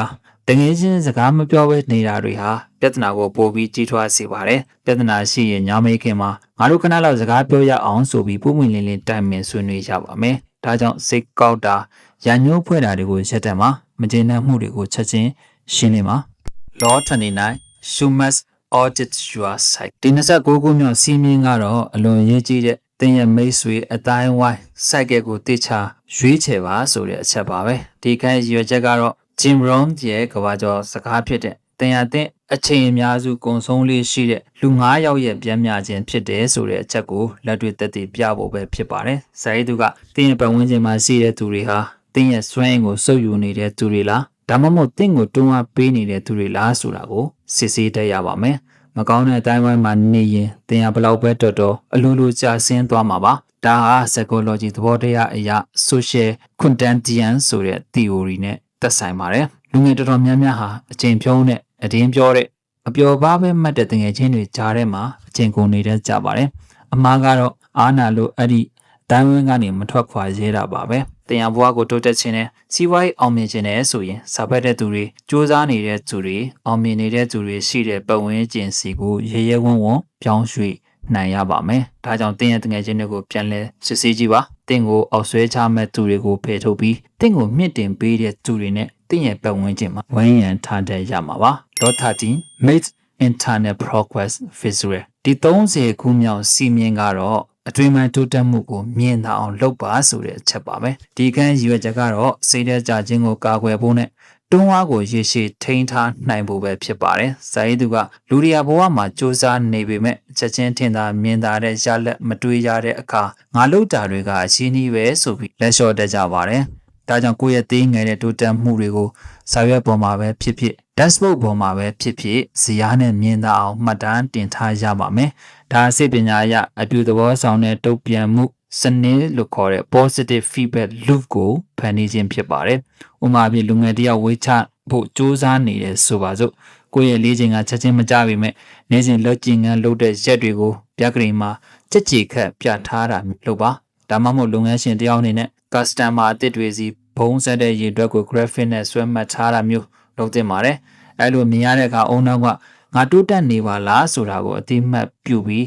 ာတကယ်ချင်းစကားမပြောဘဲနေတာတွေဟာပြဿနာကိုပိုပြီးကြီးထွားစေပါတယ်။ပြဿနာရှိရင်ညမေးခင်မှာငါတို့ခဏလောက်စကားပြောရအောင်ဆိုပြီးပုံမှန်လင်းလင်းတိုင်ပင်ဆွေးနွေးရပါမယ်။ဒါကြောင့်စိတ်ကောက်တာရန်ညှိုးဖွဲ့တာတွေကိုရက်တံမှာမကျေနပ်မှုတွေကိုချက်ချင်းရှင်းလင်းပါ။ Law 29 You must audit your site ဒီ29ခုမြောက်စီးမင်းကတော့အလွန်ရေးကြီးတဲ့တင်ရမိတ်ဆွေအတိုင်းဝိုင်း site ကိုတိချရွေးချယ်ပါဆိုတဲ့အချက်ပါပဲ။ဒီခိုင်းရွယ်ချက်ကတော့Jim Rohn ရဲ့ကဘာကျော်စကားဖြစ်တဲ့တင်ရတဲ့အချိန်အများစုကုံဆုံးလေးရှိတဲ့လူ9ယောက်ရဲ့ပြန်မြခြင်းဖြစ်တယ်ဆိုတဲ့အချက်ကိုလက်တွေ့သက်သေပြဖို့ပဲဖြစ်ပါတယ်။ဇာတိသူကတင်ရပတ်ဝန်းကျင်မှာရှိတဲ့သူတွေဟာတင်ရစွမ်းအင်ကိုစုပ်ယူနေတဲ့သူတွေလားဒါမှမဟုတ်တင်ကိုတွန်းအားပေးနေတဲ့သူတွေလားဆိုတာကိုစစ်ဆေးတတ်ရပါမယ်။မကောင်းတဲ့အတိုင်းဝိုင်းမှာနေရင်တင်ရဘလောက်ပဲတော်အလိုလိုကြာဆင်းသွားမှာပါ။ဒါဟာ psychology သဘောတရားအရာ social contagion ဆိုတဲ့ theory နဲ့သက်ဆိုင်ပါတယ်လူငယ်တော်တော်များများဟာအချိန်ဖြုံးနဲ့အတင်းပြောတဲ့အပျော်ပါးပဲမှတ်တဲ့တငယ်ချင်းတွေကြားထဲမှာအချိန်ကုန်နေတတ်ကြပါတယ်အမှားကတော့အားနာလို့အဲ့ဒီတန်းဝင်းကနေမထွက်ခွာရဲတာပါပဲတင်ရဘွားကိုတိုးတက်ခြင်းနဲ့စီးပွားရေးအောင်မြင်ခြင်းနဲ့ဆိုရင်စာဖတ်တဲ့သူတွေစူးစမ်းနေတဲ့သူတွေအောင်မြင်နေတဲ့သူတွေရှိတဲ့ပတ်ဝန်းကျင်စီကိုရဲရဲဝံ့ဝံ့ပြောင်းရွှေ့နိုင်ရပါမယ်။ဒါကြောင့်တင်းရဲ့တငယ်ချင်းတွေကိုပြန်လဲစစ်ဆေးကြည့်ပါ။တင်းကိုအောက်ဆွဲချမဲ့သူတွေကိုဖယ်ထုတ်ပြီးတင်းကိုမြင့်တင်ပေးတဲ့သူတွေနဲ့တင်းရဲ့ပတ်ဝန်းကျင်မှာဝန်းရံထားတဲ့ရမှာပါ။ Law 13 Make internal progress visual ဒီ30ခုမြောက်စီမင်းကတော့အတွင်းပိုင်းတိုးတက်မှုကိုမြင်သာအောင်လုပ်ပါဆိုတဲ့အချက်ပါပဲ။ဒီကန်းရည်ရွယ်ချက်ကတော့စိတ်ဓာတ်ကြခြင်းကိုကာကွယ်ဖို့နဲ့တွန်းအားကိုရေရှည်ထိန်းထားနိုင်ဖို့ပဲဖြစ်ပါတယ်။ဇာတိသူကလူတွေကဘဝမှာစူးစမ်းနေပေမဲ့ချက်ချင်းထင်သာမြင်သာတဲ့ရလက်မတွေးရတဲ့အခါငါလုပ်တာတွေကအချင်းကြီးပဲဆိုပြီးလက်လျှော့တတ်ကြပါတယ်။ဒါကြောင့်ကိုယ့်ရဲ့သေးငယ်တဲ့တိုးတက်မှုတွေကိုစာရွက်ပေါ်မှာပဲဖြစ်ဖြစ် dashboard ပေါ်မှာပဲဖြစ်ဖြစ်ဇယားနဲ့မြင်သာအောင်မှတ်တမ်းတင်ထားရပါမယ်။ဒါစိတ်ပညာအရအပြုသဘောဆောင်တဲ့တုံ့ပြန်မှုစနစ်လို့ခေါ်တဲ့ positive feedback loop ကိုဖန်တီးခြင်းဖြစ်ပါတယ်။ဥပမာပြလူငယ်တယောက်ဝေးချ ဖို့စူးစမ်းနေတယ်ဆိုပါစို့ကိုယ့်ရဲ့လေးချိန်ကချက်ချင်းမကြပေမဲ့နေစဉ်လက်ကျင်ငန်းလုပ်တဲ့ရက်တွေကိုပြကလေးမှာကြက်ကြည်ခတ်ပြထားတာလို့ပါဒါမှမဟုတ်လုပ်ငန်းရှင်တယောက်အနေနဲ့ customer အသစ်တွေစီဘုံဆက်တဲ့ရေတွက်ကို graphic နဲ့ဆွဲမှတ်ထားတာမျိုးလုပ်တင်ပါတယ်အဲ့လိုမြင်ရတဲ့အခါအုံနောက်ကငါတိုးတက်နေပါလားဆိုတာကိုအတိမတ်ပြုပြီ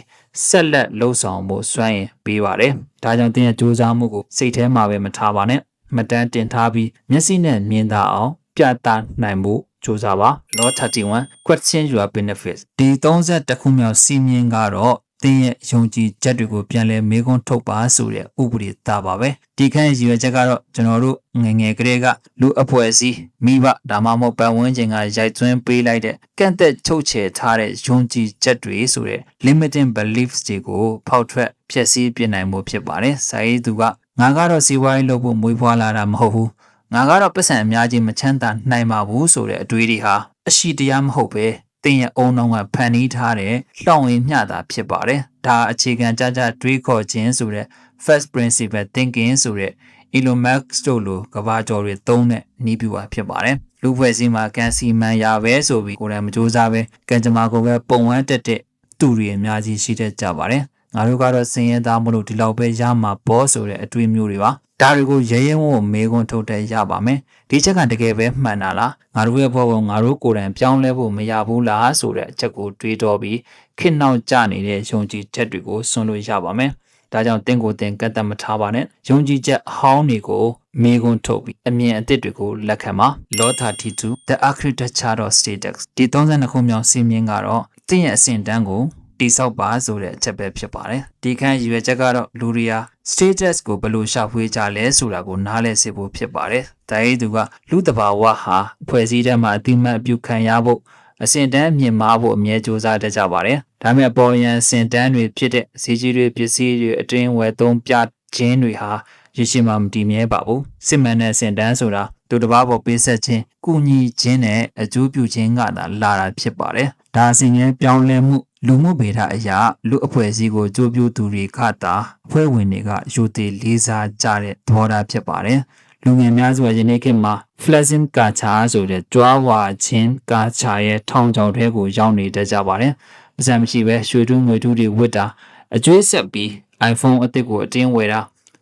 းဆက်လက်လှုပ်ဆောင်ဖို့စွမ်းရင်ပေးပါတယ်ဒါကြောင့်တင်းရဲ့စူးစမ်းမှုကိုစိတ်ထဲမှာပဲမထားပါနဲ့မတန်းတင်ထားပြီးမျက်စိနဲ့မြင်သာအောင်ပြသနိုင်ဖို့စူးစမ်းပါ Law 31 Question your benefits ဒီ31ခုမြောက်စီမင်းကတော့တင်းရဲ့ယုံကြည်ချက်တွေကိုပြန်လည်မေးခွန်းထုတ်ပါဆိုတဲ့ဥပဒေသားပါပဲဒီခန်းရည်ရွယ်ချက်ကတော့ကျွန်တော်တို့ငယ်ငယ်ကလေးကလူအဖွဲ့အစည်းမိဘဒါမှမဟုတ်ပတ်ဝန်းကျင်ကရိုက်သွင်းပေးလိုက်တဲ့ကန့်သက်ချုပ်ချယ်ထားတဲ့ယုံကြည်ချက်တွေဆိုတဲ့ limiting beliefs တွေကိုဖောက်ထွက်ဖျက်ဆီးပြနိုင်မှုဖြစ်ပါတယ်စာရေးသူကငါကတော့စီးပွားရေးလုပ်ဖို့မွေးဖွားလာတာမဟုတ်ဘူးငါကတော့ပတ်စံအများကြီးမချမ်းသာနိုင်ပါဘူးဆိုတဲ့အတွေးတွေဟာအရှိတရားမဟုတ်ပဲတင်းရဲ့အုံနောင်ကဖန်တီးထားတဲ့လှောင်ရင်းမျှတာဖြစ်ပါတယ်ဒါအခြေခံကြကြတွေးခေါ်ခြင်းဆိုတဲ့ first principle thinking ဆိုတဲ့ Elon Musk တို့လိုကဘာကျော်တွေသုံးတဲ့နည်းဗျူဟာဖြစ်ပါတယ်လူဖွဲ့စည်းမှာကန်စီမန်ရပဲဆိုပြီးကိုယ်တိုင်မကြိုးစားပဲကံကြမ္မာကိုပဲပုံဝန်းတက်တဲ့သူတွေအများကြီးရှိတတ်ကြပါတယ်ငါတို့ကတော့စင်ရဲသားမလို့ဒီလောက်ပဲရမှာဘောဆိုတဲ့အတွေးမျိုးတွေပါဒါတွေကိုရဲရဲဝံ့မေးခွန်းထုတ်တဲ့ရပါမယ်ဒီချက်ကတကယ်ပဲမှန်တာလားငါတို့ရဲ့ဘဝကိုငါတို့ကိုယ်တိုင်ပြောင်းလဲဖို့မရဘူးလားဆိုတဲ့အချက်ကိုတွေးတော့ပြီးခေတ်နောက်ကျနေတဲ့ယုံကြည်ချက်တွေကိုဆွလို့ရပါမယ်ဒါကြောင့်တင်းကိုတင်ကတ်တမထားပါနဲ့ယုံကြည်ချက်အဟောင်းတွေကိုမေးခွန်းထုတ်ပြီးအမြင်အသစ်တွေကိုလက်ခံပါ Law 32 The Architecture of Status ဒီ32ခုမြောက်စီမင်းကတော့တင်းရဲ့အဆင့်တန်းကိုတိဆောက်ပါဆိုတဲ့အချက်ပဲဖြစ်ပါတယ်ဒီခန်းရည်ရွယ်ချက်ကတော့လူတွေဟာ status ကိုဘယ်လိုရှာဖွေကြလဲဆိုတာကိုနားလည်စေဖို့ဖြစ်ပါတယ်ဒါရေးသူကလူတဘာဝဟာဖွဲ့စည်းတဲ့မှာအတိမတ်အပြုခံရဖို့အဆင့်တန်းမြင့်မားဖို့အမြဲကြိုးစားတတ်ကြပါတယ်ဒါပေမဲ့ပေါ်ရန်အဆင့်တန်းတွေဖြစ်တဲ့ဈေးကြီးတွေပစ္စည်းတွေအတွင်းဝယ်သုံးပြခြင်းတွေဟာရရှိမှမတည်မြဲပါဘူးစစ်မှန်တဲ့အဆင့်တန်းဆိုတာသူတစ်ပါးပေါ်ပေးဆက်ခြင်းကုညီခြင်းနဲ့အကျိုးပြုခြင်းကသာလာတာဖြစ်ပါတယ်ဒါအစဉ်ရဲ့ပြောင်းလဲမှုလူမှုဗေဒအရာလူအဖွဲ့အစည်းကိုကြိုးပြသူတွေကသာအဖွဲ့ဝင်တွေကယူသေးလေးစားကြတဲ့သဘောထားဖြစ်ပါတယ်လူငယ်များစွာယနေ့ခေတ်မှာ flexing culture ဆိုတဲ့ကြွားဝါခြင်း culture ရဲ့ထောင်ချောက်ထဲကိုရောက်နေတတ်ကြပါတယ်။ပစံမရှိပဲရွှေတူးငွေတူးတွေဝတ်တာအကျွေးဆက်ပြီး iPhone အသစ်ကိုအတင်းဝယ်တ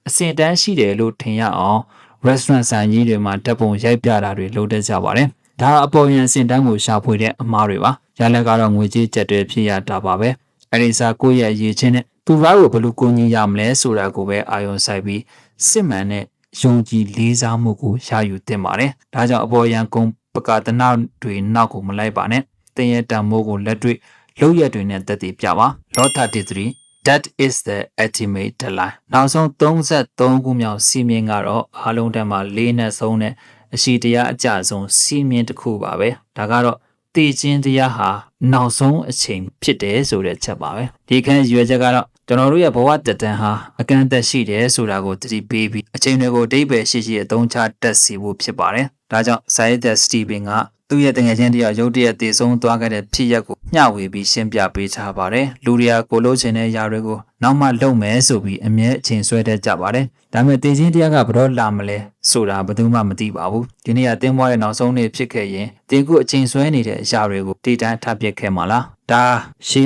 ာအစင်တန်းရှိတယ်လို့ထင်ရအောင် restaurant ဆိုင်ကြီးတွေမှာတပ်ပုံရိုက်ပြတာတွေလုပ်တတ်ကြပါတယ်။ဒါအပေါ်ယံအစင်တန်းကိုရှာဖွေတဲ့အမှားတွေပါ။ရလက်ကတော့ငွေကြေးကျက်တွေဖြစ်ရတာပါပဲ။အဲဒီစားကိုယ့်ရဲ့အရေးချင်းနဲ့သူ့ဘာကိုဘယ်လိုကိုကြီးရမလဲဆိုတာကိုပဲအာရုံစိုက်ပြီးစစ်မှန်တဲ့ယုံကြည်လေးစားမှုကိုရယူသင့်ပါတယ်။ဒါကြောင့်အပေါ်ယံကုံပကတနာတွေနောက်ကိုမလိုက်ပါနဲ့။တင်ရဲ့တံမိုးကိုလက်တွေ့လုပ်ရက်တွေနဲ့တက်တည်ပြပါ။ Law 33 That is the ultimate deadline နောက်ဆုံး33ခုမြောက်စီမင်းကတော့အားလုံးတန်းမှာ၄နဲ့ဆုံးတဲ့အရှိတရားအကျဆုံးစီမင်းတစ်ခုပါပဲ။ဒါကတော့တည်ခြင်းတရားဟာနောက်ဆုံးအချိန်ဖြစ်တယ်ဆိုတဲ့ချက်ပါပဲ။ဒီခန်းရွယ်ချက်ကတော့ကျွန်တော်တို့ရဲ့ဘဝတတန်းဟာအကန့်အသတ်ရှိတယ်ဆိုတာကိုသတိပေးပြီးအချိန်တွေကိုအဓိပ္ပာယ်ရှိအသုံးချတတ်စီဖို့ဖြစ်ပါတယ်။ဒါကြောင့်စာရေးသက်စတီဗင်ကသူ့ရဲ့တငယ်ချင်းတယောက်ရုတ်တရက်တည်ဆုံးသွားခဲ့တဲ့ဖြစ်ရပ်ကိုမျှဝေပြီးရှင်းပြပေးထားပါတယ်။လူတွေကကိုလို့ချင်တဲ့ຢာတွေကိုနောက်မှလုပ်မယ်ဆိုပြီးအမြဲအချိန်ဆွဲတတ်ကြပါတယ်။ဒါပေမဲ့တည်ခြင်းတရားကဘယ်တော့လာမလဲဆိုတာဘယ်သူမှမသိပါဘူး။ဒီနေ့ကတင်းပွားရဲ့နောက်ဆုံးနေ့ဖြစ်ခဲ့ရင်တင်ခုအချိန်ဆွဲနေတဲ့အရာတွေကိုတည်တန်းထပ်ပစ်ခဲ့မှာလား။ဒါရှင်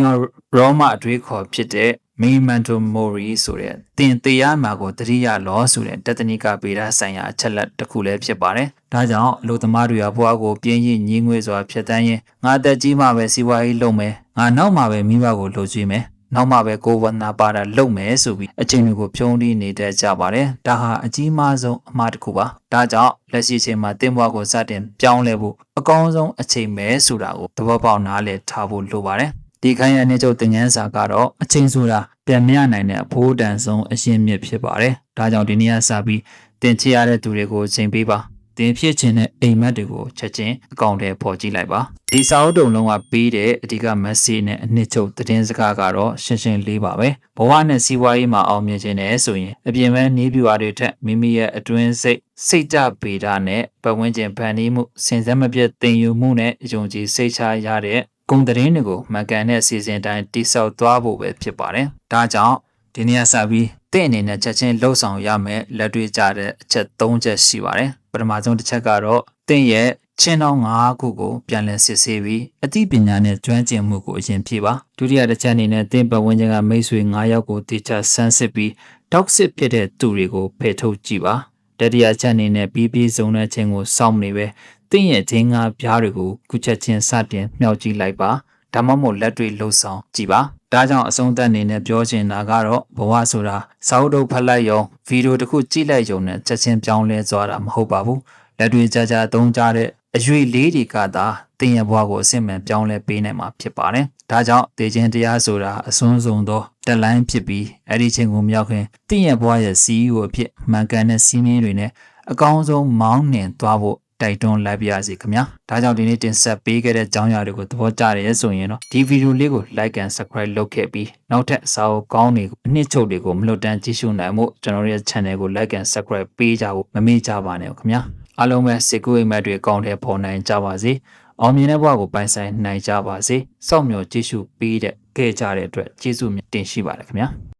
ရောမအတွေးခေါ်ဖြစ်တဲ့Memento Mori ဆိုတဲ့တင်တရားမှာကိုတတိယလောဆိုတဲ့တတနိကဗေဒဆိုင်ရာအချက်လက်တစ်ခုလည်းဖြစ်ပါတယ်။ဒါကြောင့်လူသမားတွေကဘွားကိုပြင်းရင်ညင်းငွေစွာဖြတ်တန်းရင်ငါတက်ကြီးမှပဲစီးပွားရေးလုပ်မယ်။ငါနောက်မှပဲမိဘကိုလှုပ်ကြည့်မယ်။နောက်မှပဲကိုယ်ဝနာပါတာလုပ်မယ်ဆိုပြီးအချိန်တွေကိုဖြုံးတီးနေတတ်ကြပါတယ်။ဒါဟာအကြီးမားဆုံးအမှားတစ်ခုပါ။ဒါကြောင့်လက်ရှိချိန်မှာတင်ဘွားကိုစတင်ပြောင်းလဲဖို့အကောင်းဆုံးအချိန်ပဲဆိုတာကိုသဘောပေါက်နားလည်ထားဖို့လိုပါတယ်။ဒီခိုင်းရတဲ့ချုပ်တင်ငန်းစာကတော့အချိန်ဆိုတာပြန်မရနိုင်တဲ့အဖိုးတန်ဆုံးအရှင်းမြစ်ဖြစ်ပါတယ်။ဒါကြောင့်ဒီနေ့ကစပြီးတင်ချရတဲ့သူတွေကိုချိန်ပေးပါ။တင်ဖြစ်ခြင်းတဲ့အိမ်မက်တွေကိုချက်ချင်းအကောင့်ထဲပေါ်ကြည့်လိုက်ပါ။ဒီစာအုပ်တုံလုံးကပြီးတဲ့အဓိက message နဲ့အနှစ်ချုပ်သတင်းစကားကတော့ရှင်းရှင်းလေးပါပဲ။ဘဝနဲ့စီးပွားရေးမှာအောင်မြင်ခြင်းနဲ့ဆိုရင်အပြင်ပန်းနည်းဗျူဟာတွေထက်မိမိရဲ့အတွင်းစိတ်ကြဗေဒနဲ့ပတ်ဝန်းကျင်ဖန်တီးမှုစင်စက်မပြတ်သင်ယူမှုနဲ့ယုံကြည်စိတ်ချရတဲ့ဂုဏ်သတင်းတွေကိုမှန်ကန်တဲ့အစီအစဉ်တိုင်းတိစောက်သွားဖို့ပဲဖြစ်ပါတယ်။ဒါကြောင့်ဒီနေ့စပြီးတင့်အနေနဲ့ချက်ချင်းလှုပ်ဆောင်ရမယ်လက်တွေ့ကြတဲ့အချက်၃ချက်ရှိပါတယ်။ပထမဆုံးတစ်ချက်ကတော့တင့်ရဲ့ ချင်းတောင်း9ခုကိုပြန်လည်စစ်ဆေးပြီးအသိပညာနဲ့ကျွမ်းကျင်မှုကိုအရင်ဖြည့်ပါဒုတိယတစ်ချက်အနေနဲ့သင်ပတ်ဝန်းကျင်ကမိတ်ဆွေ9ယောက်ကိုတေချာဆန်းစစ်ပြီး toxic ဖြစ်တဲ့သူတွေကိုဖယ်ထုတ်ကြည့်ပါတတိယချက်အနေနဲ့ပြီးစုံတဲ့ခြင်းကိုစောင့်နေပဲသင်ရဲ့ဒင်းငါပြားတွေကိုကုချက်ချင်းစတင်မြှောက်ကြည့်လိုက်ပါဒါမှမဟုတ်လက်တွေလှုပ်ဆောင်ကြည့်ပါဒါကြောင့်အဆုံးသတ်အနေနဲ့ပြောချင်တာကတော့ဘဝဆိုတာစာအုပ်တုပ်ဖတ်လိုက်ရုံဗီဒီယိုတစ်ခုကြည့်လိုက်ရုံနဲ့ချက်ချင်းပြောင်းလဲသွားတာမဟုတ်ပါဘူးလက်တွေကြာကြာသုံးကြတဲ့အရွေလေးတွေကသာတင်ရဘွားကိုအစစ်မှန်ပြောင်းလဲပေးနိုင်မှာဖြစ်ပါတယ်ဒါကြောင့်တေခြင်းတရားဆိုတာအစွန်းဆုံးသောတက်လိုင်းဖြစ်ပြီးအဲ့ဒီချင်းကိုမြောက်ခင်တင်ရဘွားရဲ့ CEO အဖြစ်မှန်ကန်တဲ့စီးမင်းတွေနဲ့အကောင်းဆုံးမောင်းနှင်သွားဖို့တိုက်တွန်းလိုက်ပါရစေခင်ဗျာဒါကြောင့်ဒီနေ့တင်ဆက်ပေးခဲ့တဲ့အကြောင်းအရာတွေကိုသဘောကျတယ်ဆိုရင်တော့ဒီဗီဒီယိုလေးကို like and subscribe လုပ်ခဲ့ပြီးနောက်ထပ်စာအုပ်ကောင်းတွေကိုအနှစ်ချုပ်တွေကိုမလွတ်တမ်းကြည့်ရှုနိုင်မှုကျွန်တော်ရဲ့ channel ကို like and subscribe ပေးကြဖို့မမေ့ကြပါနဲ့ခင်ဗျာအားလုံးပဲစေကူအိမ်မက်တွေအကောင့်ထဲပေါ်နိုင်ကြပါစေအောင်မြင်တဲ့ဘဝကိုပိုင်ဆိုင်နိုင်ကြပါစေစောင့်မျှော်ကြည့်ရှုပေးတဲ့ခဲ့ကြတဲ့အတွက်ကျေးဇူးတင်ရှိပါတယ်ခင်ဗျာ